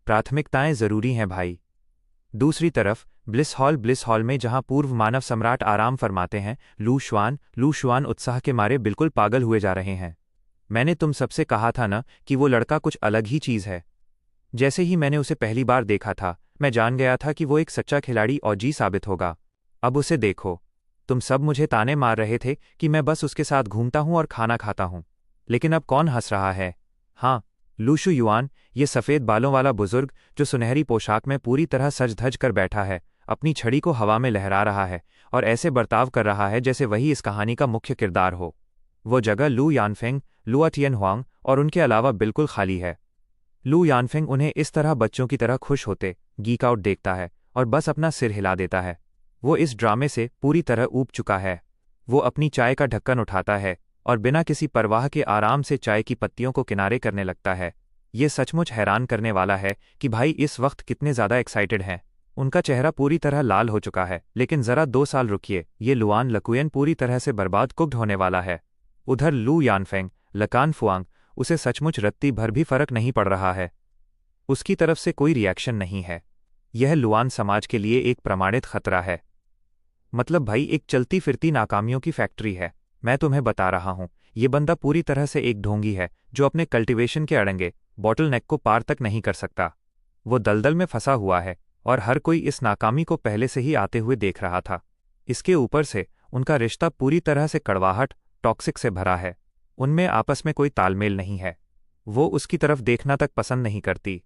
प्राथमिकताएं जरूरी हैं भाई। दूसरी तरफ ब्लिस हॉल में जहां पूर्व मानव सम्राट आराम फरमाते हैं, लू शुआन उत्साह के मारे बिल्कुल पागल हुए जा रहे हैं। मैंने तुम सबसे कहा था ना कि वो लड़का कुछ अलग ही चीज है। जैसे ही मैंने उसे पहली बार देखा था, मैं जान गया था कि वो एक सच्चा खिलाड़ी औजी साबित होगा। अब उसे देखो। तुम सब मुझे ताने मार रहे थे कि मैं बस उसके साथ घूमता हूं और खाना खाता हूं, लेकिन अब कौन हंस रहा है? हाँ, लू शुआन, ये सफ़ेद बालों वाला बुजुर्ग जो सुनहरी पोशाक में पूरी तरह सज धज कर बैठा है, अपनी छड़ी को हवा में लहरा रहा है और ऐसे बर्ताव कर रहा है जैसे वही इस कहानी का मुख्य किरदार हो। वो जगह लू यानफेंग, लुआ टियनहुआंग और उनके अलावा बिल्कुल खाली है। लू यानफेंग उन्हें इस तरह बच्चों की तरह खुश होते गीक आउट देखता है और बस अपना सिर हिला देता है। वो इस ड्रामे से पूरी तरह ऊब चुका है। वो अपनी चाय का ढक्कन उठाता है और बिना किसी परवाह के आराम से चाय की पत्तियों को किनारे करने लगता है। ये सचमुच हैरान करने वाला है कि भाई इस वक्त कितने ज़्यादा एक्साइटेड हैं। उनका चेहरा पूरी तरह लाल हो चुका है, लेकिन ज़रा 2 साल रुकिए, ये लुआन लकुयन पूरी तरह से बर्बाद कुक्ड होने वाला है। उधर लू यानफेंग लकान फुआंग, उसे सचमुच रत्ती भर भी फर्क नहीं पड़ रहा है। उसकी तरफ से कोई रिएक्शन नहीं है। यह लुआन समाज के लिए एक प्रमाणित खतरा है। मतलब भाई एक चलती फिरती नाकामियों की फैक्ट्री है। मैं तुम्हें बता रहा हूं, ये बंदा पूरी तरह से एक ढोंगी है जो अपने कल्टीवेशन के अड़ंगे बॉटलनेक को पार तक नहीं कर सकता। वो दलदल में फंसा हुआ है और हर कोई इस नाकामी को पहले से ही आते हुए देख रहा था। इसके ऊपर से उनका रिश्ता पूरी तरह से कड़वाहट, टॉक्सिक से भरा है। उनमें आपस में कोई तालमेल नहीं है। वो उसकी तरफ देखना तक पसंद नहीं करती।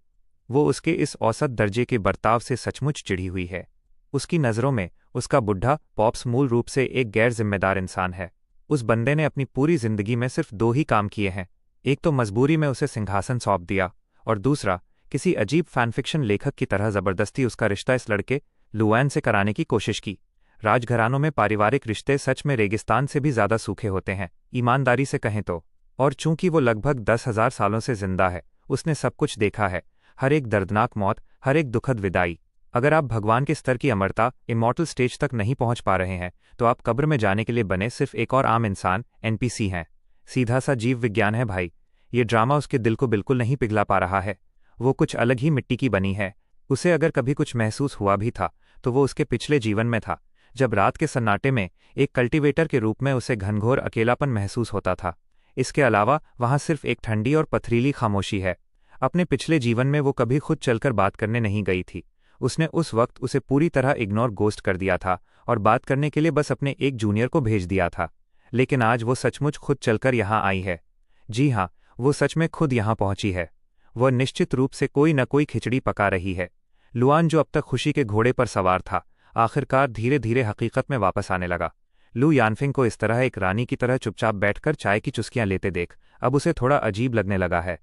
वो उसके इस औसत दर्जे के बर्ताव से सचमुच चिढ़ी हुई है। उसकी नज़रों में उसका बुढ़ा पॉप्स मूल रूप से एक गैर जिम्मेदार इंसान है। उस बंदे ने अपनी पूरी जिंदगी में सिर्फ 2 ही काम किए हैं। एक तो मजबूरी में उसे सिंहासन सौंप दिया, और दूसरा किसी अजीब फैनफिक्शन लेखक की तरह जबरदस्ती उसका रिश्ता इस लड़के लुआन से कराने की कोशिश की। राजघरानों में पारिवारिक रिश्ते सच में रेगिस्तान से भी ज्यादा सूखे होते हैं, ईमानदारी से कहें तो। और चूंकि वो लगभग 10,000 सालों से जिंदा है, उसने सब कुछ देखा है, हर एक दर्दनाक मौत, हर एक दुखद विदाई। अगर आप भगवान के स्तर की अमरता, इमॉर्टल स्टेज तक नहीं पहुंच पा रहे हैं, तो आप कब्र में जाने के लिए बने सिर्फ एक और आम इंसान, एनपीसी हैं। सीधा सा जीव विज्ञान है भाई। ये ड्रामा उसके दिल को बिल्कुल नहीं पिघला पा रहा है। वो कुछ अलग ही मिट्टी की बनी है। उसे अगर कभी कुछ महसूस हुआ भी था, तो वो उसके पिछले जीवन में था, जब रात के सन्नाटे में एक कल्टीवेटर के रूप में उसे घनघोर अकेलापन महसूस होता था। इसके अलावा वहां सिर्फ एक ठंडी और पथरीली खामोशी है। अपने पिछले जीवन में वो कभी खुद चलकर बात करने नहीं गई थी। उसने उस वक्त उसे पूरी तरह इग्नोर गोस्ट कर दिया था और बात करने के लिए बस अपने एक जूनियर को भेज दिया था। लेकिन आज वो सचमुच खुद चलकर यहाँ आई है। जी हाँ, वो सच में खुद यहाँ पहुंची है। वह निश्चित रूप से कोई न कोई खिचड़ी पका रही है। लुआन जो अब तक खुशी के घोड़े पर सवार था, आखिरकार धीरे धीरे हकीकत में वापस आने लगा। लू यानफिंग को इस तरह एक रानी की तरह चुपचाप बैठकर चाय की चुस्कियां लेते देख अब उसे थोड़ा अजीब लगने लगा है।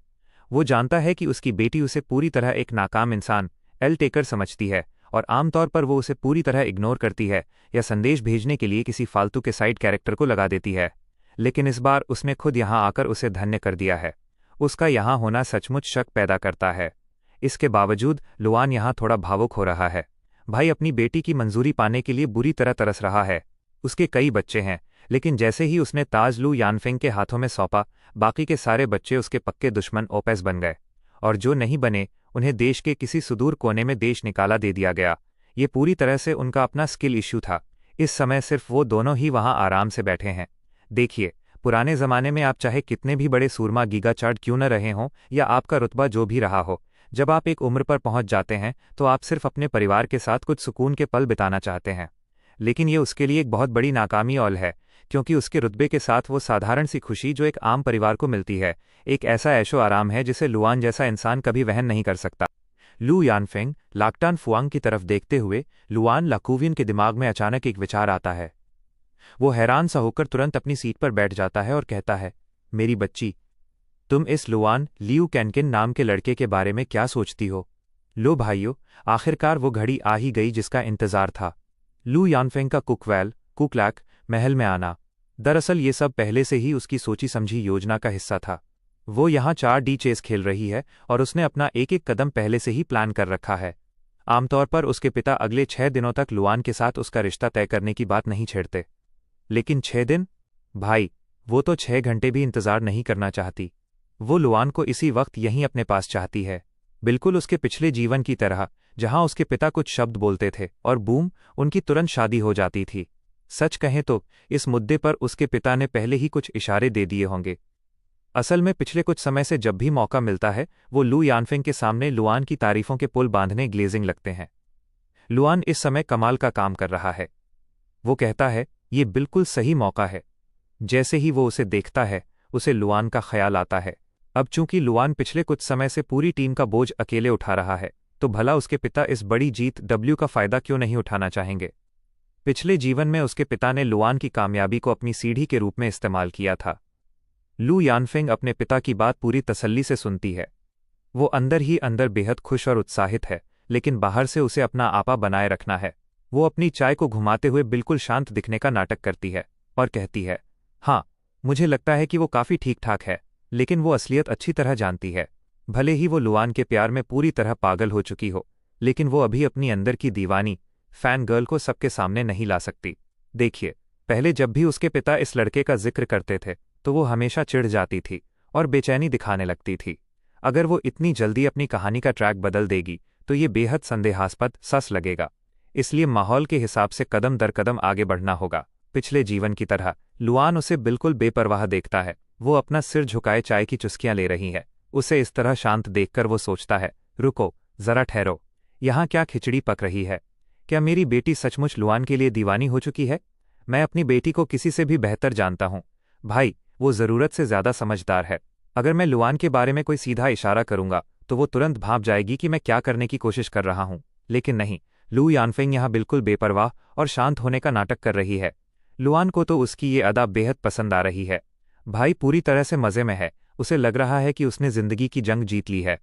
वो जानता है कि उसकी बेटी उसे पूरी तरह एक नाकाम इंसान, एल टेकर समझती है, और आमतौर पर वो उसे पूरी तरह इग्नोर करती है या संदेश भेजने के लिए किसी फालतू के साइड कैरेक्टर को लगा देती है। लेकिन इस बार उसने खुद यहाँ आकर उसे धन्य कर दिया है। उसका यहाँ होना सचमुच शक पैदा करता है। इसके बावजूद लुआन यहाँ थोड़ा भावुक हो रहा है। भाई अपनी बेटी की मंजूरी पाने के लिए बुरी तरह तरस रहा है। उसके कई बच्चे हैं, लेकिन जैसे ही उसने ताज लू यानफेंग के हाथों में सौंपा, बाकी के सारे बच्चे उसके पक्के दुश्मन ओपेस बन गए, और जो नहीं बने उन्हें देश के किसी सुदूर कोने में देश निकाला दे दिया गया। ये पूरी तरह से उनका अपना स्किल इश्यू था। इस समय सिर्फ वो दोनों ही वहां आराम से बैठे हैं। देखिए, पुराने जमाने में आप चाहे कितने भी बड़े सूरमा गीगाचार्ड क्यों न रहे हों, या आपका रुतबा जो भी रहा हो, जब आप एक उम्र पर पहुंच जाते हैं तो आप सिर्फ अपने परिवार के साथ कुछ सुकून के पल बिताना चाहते हैं। लेकिन ये उसके लिए एक बहुत बड़ी नाकामी औल है, क्योंकि उसके रुतबे के साथ वो साधारण सी खुशी जो एक आम परिवार को मिलती है, एक ऐसा ऐशो आराम है जिसे लुआन जैसा इंसान कभी वहन नहीं कर सकता। लू यानफेंग लाक्टान फुआंग की तरफ देखते हुए लुआन लाकुवियन के दिमाग में अचानक एक विचार आता है। वो हैरान सा होकर तुरंत अपनी सीट पर बैठ जाता है और कहता है, मेरी बच्ची, तुम इस लुआन लियू कैनकिन नाम के लड़के के बारे में क्या सोचती हो? लो भाइयों, आखिरकार वो घड़ी आ ही गई जिसका इंतजार था। लू यानफेंग का कुकवैल कुकलैक महल में आना। दरअसल ये सब पहले से ही उसकी सोची समझी योजना का हिस्सा था। वो यहाँ 4D चेस खेल रही है और उसने अपना एक एक कदम पहले से ही प्लान कर रखा है। आमतौर पर उसके पिता अगले 6 दिनों तक लुआन के साथ उसका रिश्ता तय करने की बात नहीं छेड़ते, लेकिन 6 दिन? भाई, वो तो 6 घंटे भी इंतजार नहीं करना चाहती। वो लुआन को इसी वक्त यहीं अपने पास चाहती है, बिल्कुल उसके पिछले जीवन की तरह, जहां उसके पिता कुछ शब्द बोलते थे और बूम, उनकी तुरंत शादी हो जाती थी। सच कहें तो इस मुद्दे पर उसके पिता ने पहले ही कुछ इशारे दे दिए होंगे। असल में पिछले कुछ समय से जब भी मौका मिलता है, वो लू यानफेंग के सामने लुआन की तारीफों के पुल बांधने ग्लेजिंग लगते हैं। लुआन इस समय कमाल का काम कर रहा है। वो कहता है, ये बिल्कुल सही मौका है। जैसे ही वो उसे देखता है, उसे लुआन का ख्याल आता है। अब चूंकि लुआन पिछले कुछ समय से पूरी टीम का बोझ अकेले उठा रहा है, तो भला उसके पिता इस बड़ी जीत डब्ल्यू का फायदा क्यों नहीं उठाना चाहेंगे? पिछले जीवन में उसके पिता ने लुआन की कामयाबी को अपनी सीढ़ी के रूप में इस्तेमाल किया था। लू यानफेंग अपने पिता की बात पूरी तसल्ली से सुनती है। वो अंदर ही अंदर बेहद खुश और उत्साहित है, लेकिन बाहर से उसे अपना आपा बनाए रखना है। वो अपनी चाय को घुमाते हुए बिल्कुल शांत दिखने का नाटक करती है और कहती है, हाँ, मुझे लगता है कि वो काफ़ी ठीक ठाक है, लेकिन वो असलियत अच्छी तरह जानती है। भले ही वो लुआन के प्यार में पूरी तरह पागल हो चुकी हो, लेकिन वो अभी अपनी अंदर की दीवानी फैन गर्ल को सबके सामने नहीं ला सकती। देखिए, पहले जब भी उसके पिता इस लड़के का जिक्र करते थे तो वो हमेशा चिढ़ जाती थी और बेचैनी दिखाने लगती थी। अगर वो इतनी जल्दी अपनी कहानी का ट्रैक बदल देगी तो ये बेहद संदेहास्पद सस लगेगा। इसलिए माहौल के हिसाब से कदम दर कदम आगे बढ़ना होगा। पिछले जीवन की तरह लुआन उसे बिल्कुल बेपरवाह देखता है। वो अपना सिर झुकाए चाय की चुस्कियां ले रही है। उसे इस तरह शांत देखकर वो सोचता है, रुको, जरा ठहरो, यहाँ क्या खिचड़ी पक रही है? क्या मेरी बेटी सचमुच लुआन के लिए दीवानी हो चुकी है? मैं अपनी बेटी को किसी से भी बेहतर जानता हूँ। भाई, वो ज़रूरत से ज़्यादा समझदार है। अगर मैं लुआन के बारे में कोई सीधा इशारा करूंगा तो वो तुरंत भांप जाएगी कि मैं क्या करने की कोशिश कर रहा हूं। लेकिन नहीं, लू यानफेंग यहाँ बिल्कुल बेपरवाह और शांत होने का नाटक कर रही है। लुआन को तो उसकी ये अदा बेहद पसंद आ रही है। भाई पूरी तरह से मज़े में है। उसे लग रहा है कि उसने ज़िंदगी की जंग जीत ली है।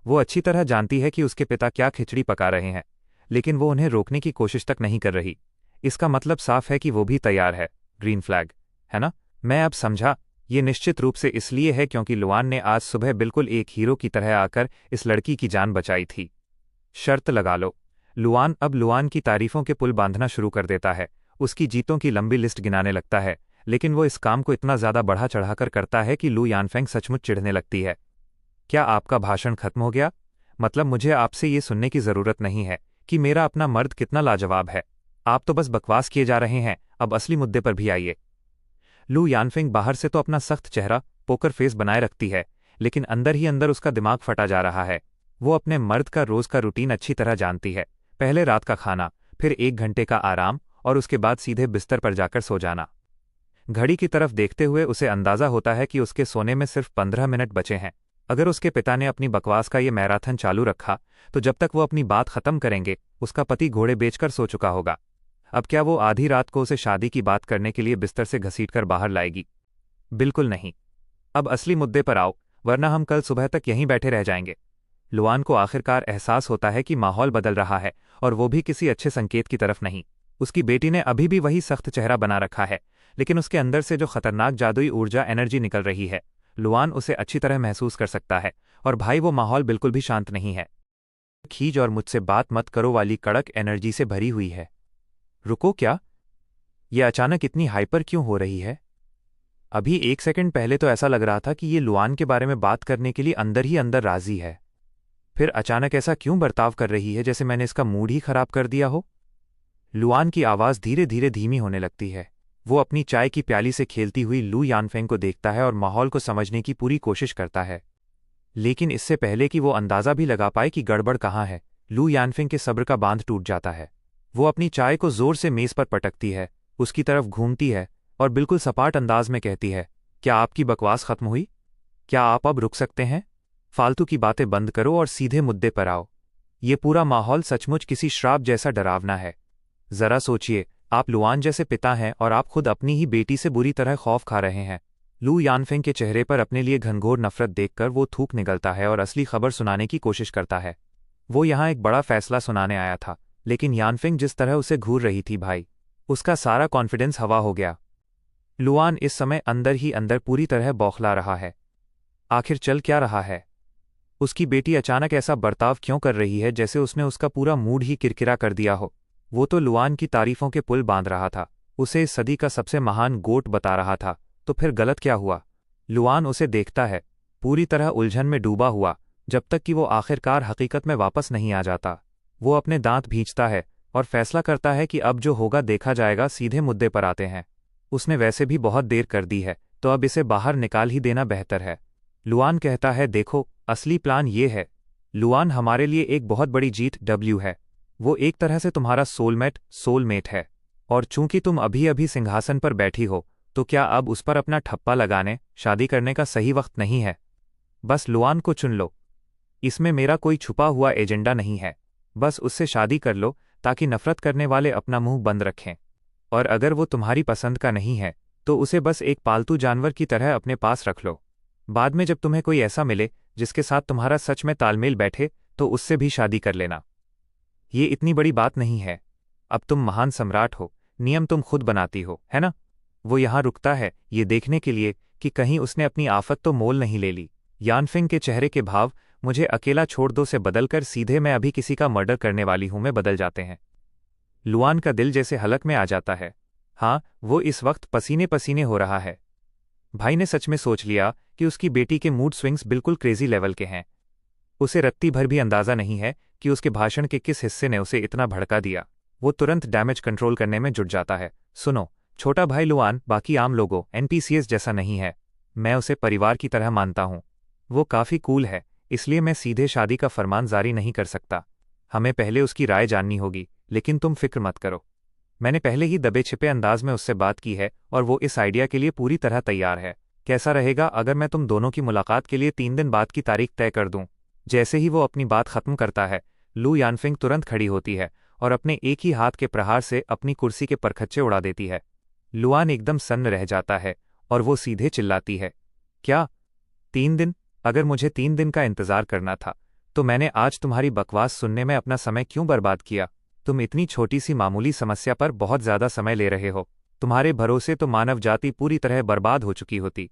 वो अच्छी तरह जानती है कि उसके पिता क्या खिचड़ी पका रहे हैं, लेकिन वो उन्हें रोकने की कोशिश तक नहीं कर रही। इसका मतलब साफ है कि वो भी तैयार है। ग्रीन फ्लैग, है ना? मैं अब समझा। ये निश्चित रूप से इसलिए है क्योंकि लुआन ने आज सुबह बिल्कुल एक हीरो की तरह आकर इस लड़की की जान बचाई थी। शर्त लगा लो। लुआन अब लुआन की तारीफों के पुल बांधना शुरू कर देता है। उसकी जीतों की लंबी लिस्ट गिनाने लगता है, लेकिन वो इस काम को इतना ज़्यादा बढ़ा चढ़ाकर करता है कि लू यानफेंग सचमुच चिढ़ने लगती है। क्या आपका भाषण खत्म हो गया? मतलब मुझे आपसे ये सुनने की ज़रूरत नहीं है कि मेरा अपना मर्द कितना लाजवाब है। आप तो बस बकवास किए जा रहे हैं। अब असली मुद्दे पर भी आइए। लू यानफेंग बाहर से तो अपना सख्त चेहरा, पोकर फेस बनाए रखती है, लेकिन अंदर ही अंदर उसका दिमाग फटा जा रहा है। वो अपने मर्द का रोज़ का रूटीन अच्छी तरह जानती है। पहले रात का खाना, फिर 1 घंटे का आराम और उसके बाद सीधे बिस्तर पर जाकर सो जाना। घड़ी की तरफ देखते हुए उसे अंदाज़ा होता है कि उसके सोने में सिर्फ 15 मिनट बचे हैं। अगर उसके पिता ने अपनी बकवास का ये मैराथन चालू रखा तो जब तक वो अपनी बात खत्म करेंगे उसका पति घोड़े बेचकर सो चुका होगा। अब क्या वो आधी रात को उसे शादी की बात करने के लिए बिस्तर से घसीटकर बाहर लाएगी? बिल्कुल नहीं। अब असली मुद्दे पर आओ, वरना हम कल सुबह तक यहीं बैठे रह जाएंगे। लुआन को आखिरकार एहसास होता है कि माहौल बदल रहा है, और वो भी किसी अच्छे संकेत की तरफ नहीं। उसकी बेटी ने अभी भी वही सख्त चेहरा बना रखा है, लेकिन उसके अंदर से जो खतरनाक जादुई ऊर्जा एनर्जी निकल रही है, लुआन उसे अच्छी तरह महसूस कर सकता है। और भाई, वो माहौल बिल्कुल भी शांत नहीं है। खींच और मुझसे बात मत करो वाली कड़क एनर्जी से भरी हुई है। रुको, क्या? ये अचानक इतनी हाइपर क्यों हो रही है? अभी 1 सेकंड पहले तो ऐसा लग रहा था कि ये लुआन के बारे में बात करने के लिए अंदर ही अंदर राजी है। फिर अचानक ऐसा क्यों बर्ताव कर रही है जैसे मैंने इसका मूड ही खराब कर दिया हो? लुआन की आवाज़ धीरे धीरे धीमी होने लगती है। वो अपनी चाय की प्याली से खेलती हुई लू यानफेंग को देखता है और माहौल को समझने की पूरी कोशिश करता है। लेकिन इससे पहले कि वो अंदाज़ा भी लगा पाए कि गड़बड़ कहाँ है, लू यानफेंग के सब्र का बांध टूट जाता है। वो अपनी चाय को जोर से मेज़ पर पटकती है, उसकी तरफ घूमती है और बिल्कुल सपाट अंदाज में कहती है, क्या आपकी बकवास खत्म हुई? क्या आप अब रुक सकते हैं? फालतू की बातें बंद करो और सीधे मुद्दे पर आओ। ये पूरा माहौल सचमुच किसी श्राप जैसा डरावना है। जरा सोचिए, आप लुआन जैसे पिता हैं और आप खुद अपनी ही बेटी से बुरी तरह खौफ खा रहे हैं। लू यानफेंग के चेहरे पर अपने लिए घनघोर नफरत देखकर वो थूक निकलता है और असली खबर सुनाने की कोशिश करता है। वो यहाँ एक बड़ा फैसला सुनाने आया था, लेकिन यानफेंग जिस तरह उसे घूर रही थी भाई, उसका सारा कॉन्फिडेंस हवा हो गया। लुआन इस समय अंदर ही अंदर पूरी तरह बौखला रहा है। आखिर चल क्या रहा है? उसकी बेटी अचानक ऐसा बर्ताव क्यों कर रही है जैसे उसने उसका पूरा मूड ही किरकिरा कर दिया हो? वो तो लुआन की तारीफों के पुल बांध रहा था, उसे इस सदी का सबसे महान गोट बता रहा था, तो फिर गलत क्या हुआ? लुआन उसे देखता है, पूरी तरह उलझन में डूबा हुआ, जब तक कि वो आखिरकार हकीकत में वापस नहीं आ जाता। वो अपने दांत भींचता है और फैसला करता है कि अब जो होगा देखा जाएगा। सीधे मुद्दे पर आते हैं। उसने वैसे भी बहुत देर कर दी है, तो अब इसे बाहर निकाल ही देना बेहतर है। लुआन कहता है, देखो, असली प्लान ये है। लुआन हमारे लिए एक बहुत बड़ी जीत है। वो एक तरह से तुम्हारा सोलमेट है, और चूंकि तुम अभी अभी सिंहासन पर बैठी हो, तो क्या अब उस पर अपना ठप्पा लगाने, शादी करने का सही वक्त नहीं है? बस लुआन को चुन लो। इसमें मेरा कोई छुपा हुआ एजेंडा नहीं है। बस उससे शादी कर लो ताकि नफरत करने वाले अपना मुंह बंद रखें। और अगर वो तुम्हारी पसंद का नहीं है तो उसे बस एक पालतू जानवर की तरह अपने पास रख लो। बाद में जब तुम्हें कोई ऐसा मिले जिसके साथ तुम्हारा सच में तालमेल बैठे तो उससे भी शादी कर लेना। ये इतनी बड़ी बात नहीं है। अब तुम महान सम्राट हो, नियम तुम खुद बनाती हो, है ना? वो यहाँ रुकता है ये देखने के लिए कि कहीं उसने अपनी आफत तो मोल नहीं ले ली। यानफिंग के चेहरे के भाव मुझे अकेला छोड़ दो से बदलकर सीधे मैं अभी किसी का मर्डर करने वाली हूं में बदल जाते हैं। लुआन का दिल जैसे हलक में आ जाता है। हाँ, वो इस वक्त पसीने पसीने हो रहा है। भाई ने सच में सोच लिया कि उसकी बेटी के मूड स्विंग्स बिल्कुल क्रेजी लेवल के हैं। उसे रत्ती भर भी अंदाजा नहीं है कि उसके भाषण के किस हिस्से ने उसे इतना भड़का दिया। वो तुरंत डैमेज कंट्रोल करने में जुट जाता है। सुनो, छोटा भाई लुआन बाकी आम लोगों एनपीसीएस जैसा नहीं है। मैं उसे परिवार की तरह मानता हूँ। वो काफ़ी कूल है, इसलिए मैं सीधे शादी का फरमान जारी नहीं कर सकता। हमें पहले उसकी राय जाननी होगी, लेकिन तुम फिक्र मत करो। मैंने पहले ही दबे छिपे अंदाज में उससे बात की है और वो इस आइडिया के लिए पूरी तरह तैयार है। कैसा रहेगा अगर मैं तुम दोनों की मुलाकात के लिए 3 दिन बाद की तारीख तय कर दूं? जैसे ही वो अपनी बात खत्म करता है, लू यानफिंग तुरंत खड़ी होती है और अपने एक ही हाथ के प्रहार से अपनी कुर्सी के परखच्चे उड़ा देती है। लुआन एकदम सन्न रह जाता है और वो सीधे चिल्लाती है, क्या 3 दिन? अगर मुझे 3 दिन का इंतजार करना था तो मैंने आज तुम्हारी बकवास सुनने में अपना समय क्यों बर्बाद किया? तुम इतनी छोटी सी मामूली समस्या पर बहुत ज्यादा समय ले रहे हो। तुम्हारे भरोसे तो मानव जाति पूरी तरह बर्बाद हो चुकी होती।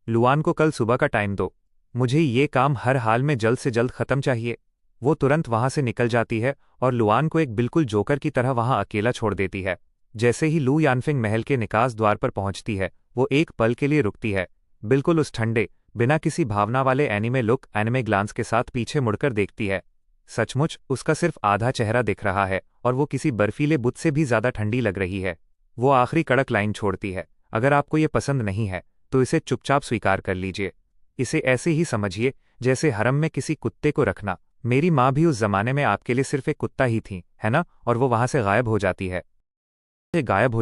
लुआन को कल सुबह का टाइम दो। मुझे ये काम हर हाल में जल्द से जल्द खत्म चाहिए। वो तुरंत वहां से निकल जाती है और लुआन को एक बिल्कुल जोकर की तरह वहां अकेला छोड़ देती है। जैसे ही लू यानफिंग महल के निकास द्वार पर पहुंचती है, वो एक पल के लिए रुकती है, बिल्कुल उस ठंडे, बिना किसी भावना वाले एनिमे ग्लांस के साथ पीछे मुड़कर देखती है। सचमुच उसका सिर्फ आधा चेहरा दिख रहा है और वो किसी बर्फीले बुत से भी ज्यादा ठंडी लग रही है। वो आखिरी कड़क लाइन छोड़ती है, अगर आपको ये पसंद नहीं है तो इसे चुपचाप स्वीकार कर लीजिए। इसे ऐसे ही समझिए जैसे हरम में किसी कुत्ते को रखना। मेरी माँ भी उस जमाने में आपके लिए सिर्फ एक कुत्ता ही थी, है ना? और वो वहां से गायब हो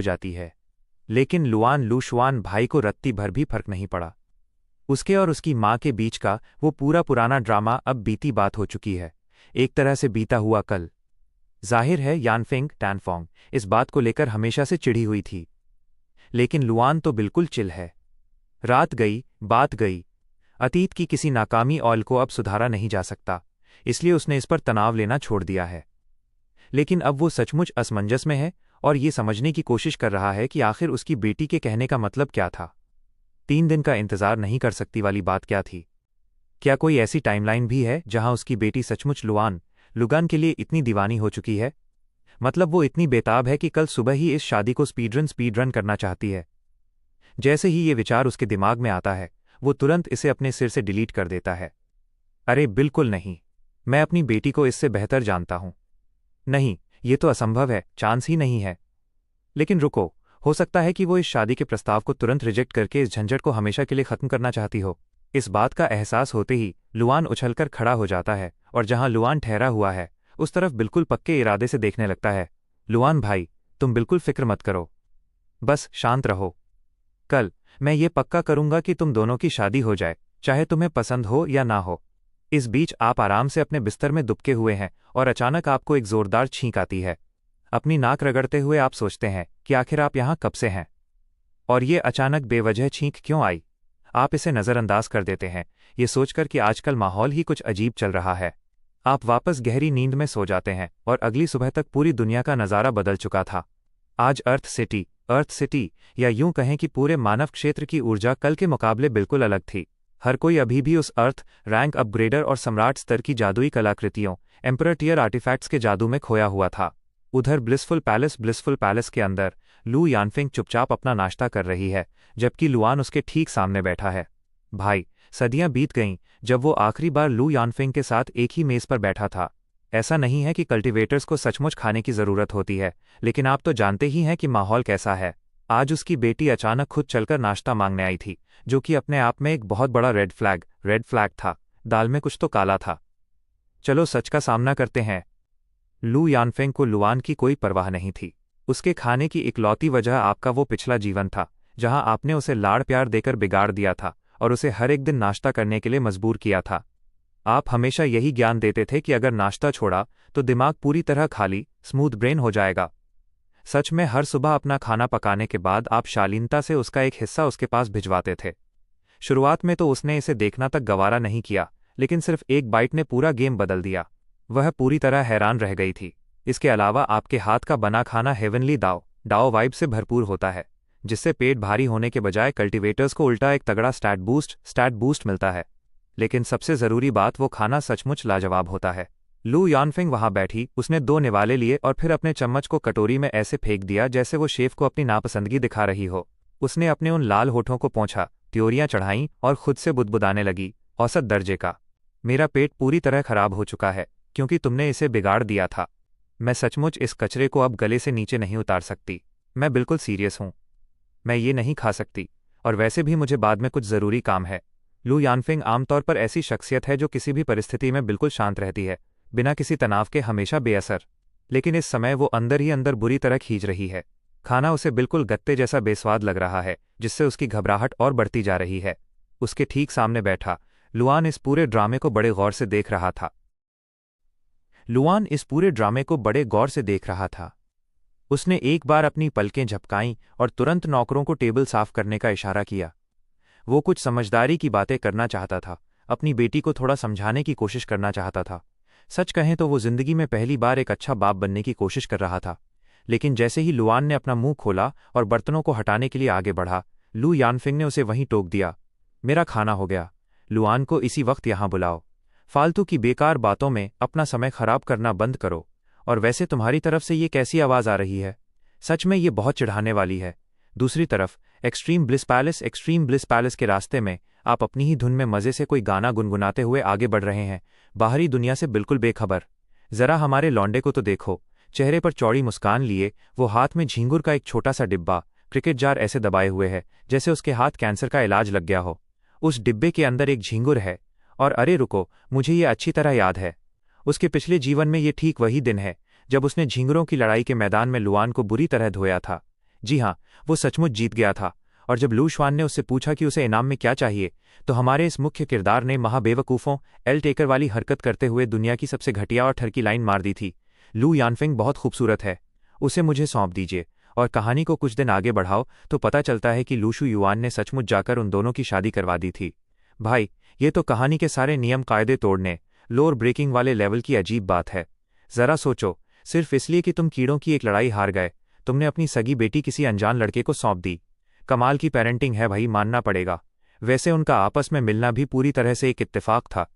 जाती है। लेकिन लुआन लूशुआन भाई को रत्ती भर भी फर्क नहीं पड़ा। उसके और उसकी माँ के बीच का वो पूरा पुराना ड्रामा अब बीती बात हो चुकी है, एक तरह से बीता हुआ कल। जाहिर है यानफिंग टैनफोंग इस बात को लेकर हमेशा से चिढ़ी हुई थी, लेकिन लुआन तो बिल्कुल चिल है। रात गई, बात गई। अतीत की किसी नाकामी ऑयल को अब सुधारा नहीं जा सकता, इसलिए उसने इस पर तनाव लेना छोड़ दिया है। लेकिन अब वो सचमुच असमंजस में है और ये समझने की कोशिश कर रहा है कि आखिर उसकी बेटी के कहने का मतलब क्या था। 3 दिन का इंतजार नहीं कर सकती वाली बात क्या थी? क्या कोई ऐसी टाइमलाइन भी है जहां उसकी बेटी सचमुच लुगान के लिए इतनी दीवानी हो चुकी है? मतलब वो इतनी बेताब है कि कल सुबह ही इस शादी को स्पीड रन करना चाहती है। जैसे ही ये विचार उसके दिमाग में आता है, वो तुरंत इसे अपने सिर से डिलीट कर देता है। अरे बिल्कुल नहीं, मैं अपनी बेटी को इससे बेहतर जानता हूं। नहीं, ये तो असंभव है, चांस ही नहीं है। लेकिन रुको, हो सकता है कि वो इस शादी के प्रस्ताव को तुरंत रिजेक्ट करके इस झंझट को हमेशा के लिए खत्म करना चाहती हो। इस बात का एहसास होते ही लुआन उछलकर खड़ा हो जाता है और जहां लुआन ठहरा हुआ है उस तरफ बिल्कुल पक्के इरादे से देखने लगता है। लुआन भाई, तुम बिल्कुल फिक्र मत करो, बस शांत रहो। कल मैं ये पक्का करूंगा कि तुम दोनों की शादी हो जाए, चाहे तुम्हें पसंद हो या ना हो। इस बीच आप आराम से अपने बिस्तर में दुबके हुए हैं और अचानक आपको एक जोरदार छींक आती है। अपनी नाक रगड़ते हुए आप सोचते हैं कि आखिर आप यहां कब से हैं और ये अचानक बेवजह छींक क्यों आई। आप इसे नज़रअंदाज कर देते हैं, ये सोचकर कि आजकल माहौल ही कुछ अजीब चल रहा है। आप वापस गहरी नींद में सो जाते हैं और अगली सुबह तक पूरी दुनिया का नज़ारा बदल चुका था। आज अर्थ सिटी या यूं कहें कि पूरे मानव क्षेत्र की ऊर्जा कल के मुकाबले बिल्कुल अलग थी। हर कोई अभी भी उस अर्थ रैंक अपग्रेडर और सम्राट स्तर की जादुई कलाकृतियों एम्परर टियर आर्टिफैक्ट्स के जादू में खोया हुआ था। उधर ब्लिसफुल पैलेस के अंदर लू यानफिंग चुपचाप अपना नाश्ता कर रही है, जबकि लुआन उसके ठीक सामने बैठा है। भाई, सदियां बीत गईं जब वो आखिरी बार लू यानफिंग के साथ एक ही मेज पर बैठा था। ऐसा नहीं है कि कल्टीवेटर्स को सचमुच खाने की ज़रूरत होती है, लेकिन आप तो जानते ही हैं कि माहौल कैसा है। आज उसकी बेटी अचानक खुद चलकर नाश्ता मांगने आई थी, जो कि अपने आप में एक बहुत बड़ा रेड फ्लैग था। दाल में कुछ तो काला था। चलो सच का सामना करते हैं। लू यानफेंग को लुआन की कोई परवाह नहीं थी। उसके खाने की इकलौती वजह आपका वो पिछला जीवन था, जहां आपने उसे लाड़ प्यार देकर बिगाड़ दिया था और उसे हर एक दिन नाश्ता करने के लिए मजबूर किया था। आप हमेशा यही ज्ञान देते थे कि अगर नाश्ता छोड़ा तो दिमाग पूरी तरह खाली, स्मूथ ब्रेन हो जाएगा। सच में हर सुबह अपना खाना पकाने के बाद आप शालीनता से उसका एक हिस्सा उसके पास भिजवाते थे। शुरुआत में तो उसने इसे देखना तक गवारा नहीं किया, लेकिन सिर्फ एक बाइट ने पूरा गेम बदल दिया। वह पूरी तरह हैरान रह गई थी। इसके अलावा आपके हाथ का बना खाना हेवनली डाओ वाइब से भरपूर होता है, जिससे पेट भारी होने के बजाय कल्टीवेटर्स को उल्टा एक तगड़ा स्टैट बूस्ट मिलता है। लेकिन सबसे ज़रूरी बात, वो खाना सचमुच लाजवाब होता है। लू यानफिंग वहां बैठी, उसने 2 निवाले लिए और फिर अपने चम्मच को कटोरी में ऐसे फेंक दिया जैसे वो शेफ को अपनी नापसंदगी दिखा रही हो। उसने अपने उन लाल होठों को पोंछा, त्योरियां चढ़ाईं और खुद से बुदबुदाने लगी, औसत दर्जे का। मेरा पेट पूरी तरह खराब हो चुका है क्योंकि तुमने इसे बिगाड़ दिया था। मैं सचमुच इस कचरे को अब गले से नीचे नहीं उतार सकती। मैं बिल्कुल सीरियस हूं। मैं ये नहीं खा सकती, और वैसे भी मुझे बाद में कुछ ज़रूरी काम है। लू यानफिंग आमतौर पर ऐसी शख्सियत है जो किसी भी परिस्थिति में बिल्कुल शांत रहती है, बिना किसी तनाव के हमेशा बेअसर। लेकिन इस समय वो अंदर ही अंदर बुरी तरह खींच रही है। खाना उसे बिल्कुल गत्ते जैसा बेस्वाद लग रहा है, जिससे उसकी घबराहट और बढ़ती जा रही है। उसके ठीक सामने बैठा लुआन इस पूरे ड्रामे को बड़े गौर से देख रहा था। उसने एक बार अपनी पलकें झपकाईं और तुरंत नौकरों को टेबल साफ करने का इशारा किया। वो कुछ समझदारी की बातें करना चाहता था, अपनी बेटी को थोड़ा समझाने की कोशिश करना चाहता था। सच कहें तो वो जिंदगी में पहली बार एक अच्छा बाप बनने की कोशिश कर रहा था। लेकिन जैसे ही लुआन ने अपना मुंह खोला और बर्तनों को हटाने के लिए आगे बढ़ा, लू यानफिंग ने उसे वहीं टोक दिया। मेरा खाना हो गया। लुआन को इसी वक्त यहां बुलाओ। फालतू की बेकार बातों में अपना समय खराब करना बंद करो। और वैसे तुम्हारी तरफ से ये कैसी आवाज़ आ रही है? सच में ये बहुत चिढ़ाने वाली है। दूसरी तरफ एक्सट्रीम ब्लिस पैलेस के रास्ते में आप अपनी ही धुन में मज़े से कोई गाना गुनगुनाते हुए आगे बढ़ रहे हैं, बाहरी दुनिया से बिल्कुल बेखबर। ज़रा हमारे लौंडे को तो देखो, चेहरे पर चौड़ी मुस्कान लिए वो हाथ में झींगुर का एक छोटा सा डिब्बा, क्रिकेट जार ऐसे दबाए हुए है जैसे उसके हाथ कैंसर का इलाज लग गया हो। उस डिब्बे के अंदर एक झींगुर है। और अरे रुको, मुझे ये अच्छी तरह याद है। उसके पिछले जीवन में ये ठीक वही दिन है जब उसने झींगुरों की लड़ाई के मैदान में लुआन को बुरी तरह धोया था। जी हाँ, वो सचमुच जीत गया था। और जब लू शुआन ने उससे पूछा कि उसे इनाम में क्या चाहिए, तो हमारे इस मुख्य किरदार ने महाबेवकूफ़ों एल टेकर वाली हरकत करते हुए दुनिया की सबसे घटिया और ठरकी लाइन मार दी थी। लू यानफिंग बहुत खूबसूरत है, उसे मुझे सौंप दीजिए। और कहानी को कुछ दिन आगे बढ़ाओ तो पता चलता है कि लूशु युआन ने सचमुच जाकर उन दोनों की शादी करवा दी थी। भाई, ये तो कहानी के सारे नियम कायदे तोड़ने, लोअर ब्रेकिंग वाले लेवल की अजीब बात है। जरा सोचो, सिर्फ इसलिए कि तुम कीड़ों की एक लड़ाई हार गए, तुमने अपनी सगी बेटी किसी अनजान लड़के को सौंप दी। कमाल की पेरेंटिंग है भाई, मानना पड़ेगा। वैसे उनका आपस में मिलना भी पूरी तरह से एक इत्तेफाक था।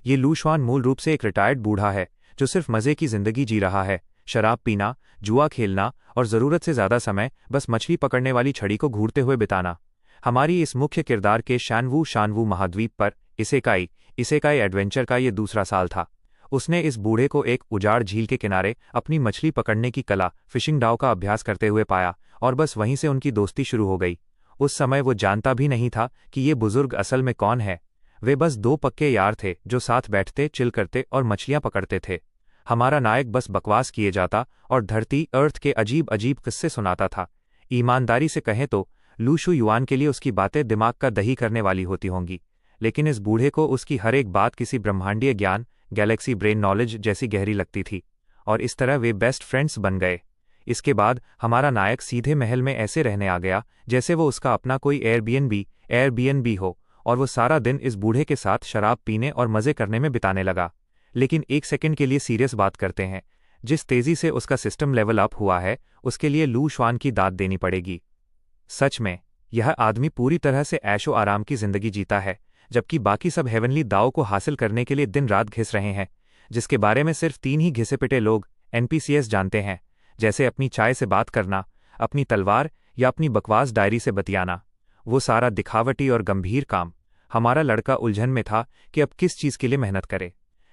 ये लू शुआन मूल रूप से एक रिटायर्ड बूढ़ा है जो सिर्फ मज़े की ज़िंदगी जी रहा है, शराब पीना, जुआ खेलना और ज़रूरत से ज़्यादा समय बस मछली पकड़ने वाली छड़ी को घूरते हुए बिताना। हमारी इस मुख्य किरदार के शानवू महाद्वीप पर इसेकाई एडवेंचर का ये दूसरा साल था। उसने इस बूढ़े को एक उजाड़ झील के किनारे अपनी मछली पकड़ने की कला फिशिंग डाव का अभ्यास करते हुए पाया और बस वहीं से उनकी दोस्ती शुरू हो गई। उस समय वो जानता भी नहीं था कि ये बुजुर्ग असल में कौन है। वे बस दो पक्के यार थे जो साथ बैठते, चिल करते और मछलियां पकड़ते थे। हमारा नायक बस बकवास किए जाता और धरती अर्थ के अजीब अजीब किस्से सुनाता था। ईमानदारी से कहें तो लूशु युआन के लिए उसकी बातें दिमाग का दही करने वाली होती होंगी, लेकिन इस बूढ़े को उसकी हर एक बात किसी ब्रह्मांडीय ज्ञान, गैलेक्सी ब्रेन नॉलेज जैसी गहरी लगती थी। और इस तरह वे बेस्ट फ्रेंड्स बन गए। इसके बाद हमारा नायक सीधे महल में ऐसे रहने आ गया जैसे वो उसका अपना कोई एयरबीएनबी हो, और वो सारा दिन इस बूढ़े के साथ शराब पीने और मज़े करने में बिताने लगा। लेकिन एक सेकंड के लिए सीरियस बात करते हैं, जिस तेज़ी से उसका सिस्टम लेवल अप हुआ है उसके लिए लू शुआन की दाद देनी पड़ेगी। सच में यह आदमी पूरी तरह से ऐशो आराम की जिंदगी जीता है, जबकि बाकी सब हेवनली दाव को हासिल करने के लिए दिन रात घिस रहे हैं, जिसके बारे में सिर्फ 3 ही घिसे पिटे लोग एनपीसीएस जानते हैं, जैसे अपनी चाय से बात करना, अपनी तलवार या अपनी बकवास डायरी से बतियाना। वो सारा दिखावटी और गंभीर काम। हमारा लड़का उलझन में था कि अब किस चीज़ के लिए मेहनत करे,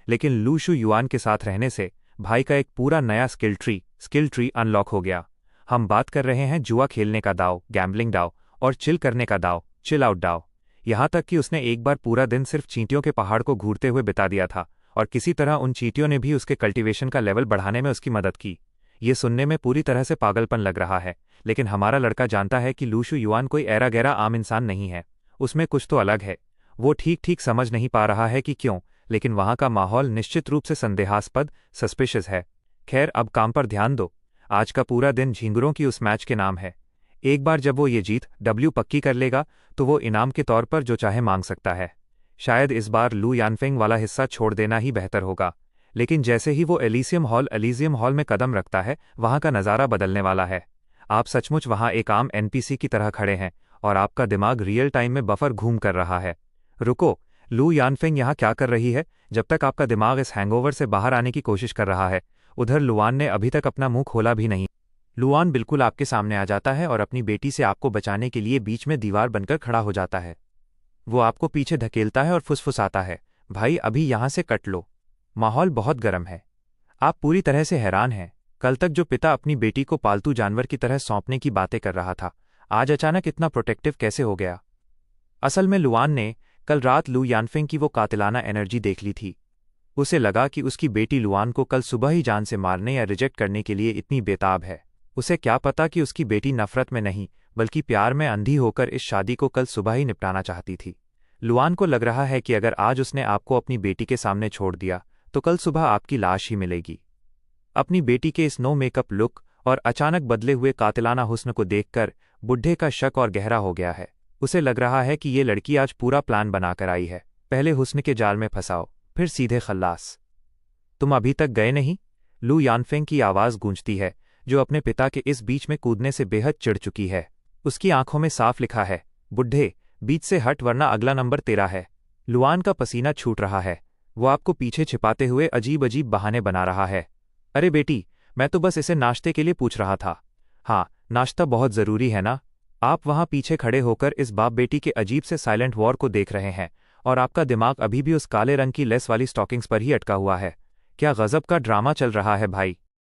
लेकिन लूशु युआन के साथ रहने से भाई का एक पूरा नया स्किल ट्री अनलॉक हो गया। हम बात कर रहे हैं जुआ खेलने का दाव, गैम्बलिंग दाव और चिल करने का दाव, चिल आउट दाव। यहाँ तक कि उसने एक बार पूरा दिन सिर्फ चींटियों के पहाड़ को घूरते हुए बिता दिया था, और किसी तरह उन चींटियों ने भी उसके कल्टीवेशन का लेवल बढ़ाने में उसकी मदद की। ये सुनने में पूरी तरह से पागलपन लग रहा है, लेकिन हमारा लड़का जानता है कि लूशु युआन कोई ऐरा गहरा आम इंसान नहीं है। उसमें कुछ तो अलग है। वो ठीक समझ नहीं पा रहा है कि क्यों, लेकिन वहाँ का माहौल निश्चित रूप से संदेहास्पद, सस्पिशियस है। खैर, अब काम पर ध्यान दो। आज का पूरा दिन झींगुरों की उस मैच के नाम है। एक बार जब वो ये जीत डब्ल्यू पक्की कर लेगा तो वो इनाम के तौर पर जो चाहे मांग सकता है। शायद इस बार लू यानफेंग वाला हिस्सा छोड़ देना ही बेहतर होगा। लेकिन जैसे ही वो एलिजियम हॉल में कदम रखता है, वहां का नज़ारा बदलने वाला है। आप सचमुच वहां एक आम एनपीसी की तरह खड़े हैं और आपका दिमाग रियल टाइम में बफर घूम कर रहा है। रुको, लू यानफेंग यहाँ क्या कर रही है? जब तक आपका दिमाग इस हैंगओवर से बाहर आने की कोशिश कर रहा है, उधर लुआन ने अभी तक अपना मुंह खोला भी नहीं। लुआन बिल्कुल आपके सामने आ जाता है और अपनी बेटी से आपको बचाने के लिए बीच में दीवार बनकर खड़ा हो जाता है। वो आपको पीछे धकेलता है और फुसफुसाता है, भाई अभी यहां से कट लो। माहौल बहुत गर्म है। आप पूरी तरह से हैरान हैं। कल तक जो पिता अपनी बेटी को पालतू जानवर की तरह सौंपने की बातें कर रहा था, आज अचानक इतना प्रोटेक्टिव कैसे हो गया? असल में लुआन ने कल रात लू यानफेंग की वो कातिलाना एनर्जी देख ली थी। उसे लगा कि उसकी बेटी लुआन को कल सुबह ही जान से मारने या रिजेक्ट करने के लिए इतनी बेताब है। उसे क्या पता कि उसकी बेटी नफरत में नहीं बल्कि प्यार में अंधी होकर इस शादी को कल सुबह ही निपटाना चाहती थी। लुआन को लग रहा है कि अगर आज उसने आपको अपनी बेटी के सामने छोड़ दिया तो कल सुबह आपकी लाश ही मिलेगी। अपनी बेटी के इस नो मेकअप लुक और अचानक बदले हुए कातिलाना हुस्न को देखकर बुढ़े का शक और गहरा हो गया है। उसे लग रहा है कि ये लड़की आज पूरा प्लान बनाकर आई है। पहले हुस्न के जाल में फंसाओ, फिर सीधे खल्लास। तुम अभी तक गए नहीं? लू यानफेंग की आवाज़ गूंजती है, जो अपने पिता के इस बीच में कूदने से बेहद चिढ़ चुकी है। उसकी आंखों में साफ लिखा है, बुढ़े, बीच से हट वरना अगला नंबर तेरा है। लुआन का पसीना छूट रहा है। वो आपको पीछे छिपाते हुए अजीब अजीब बहाने बना रहा है। अरे बेटी, मैं तो बस इसे नाश्ते के लिए पूछ रहा था। हाँ, नाश्ता बहुत ज़रूरी है ना? आप वहाँ पीछे खड़े होकर इस बाप बेटी के अजीब से साइलेंट वॉर को देख रहे हैं और आपका दिमाग अभी भी उस काले रंग की लेस वाली स्टॉकिंग्स पर ही अटका हुआ है। क्या गज़ब का ड्रामा चल रहा है भाई।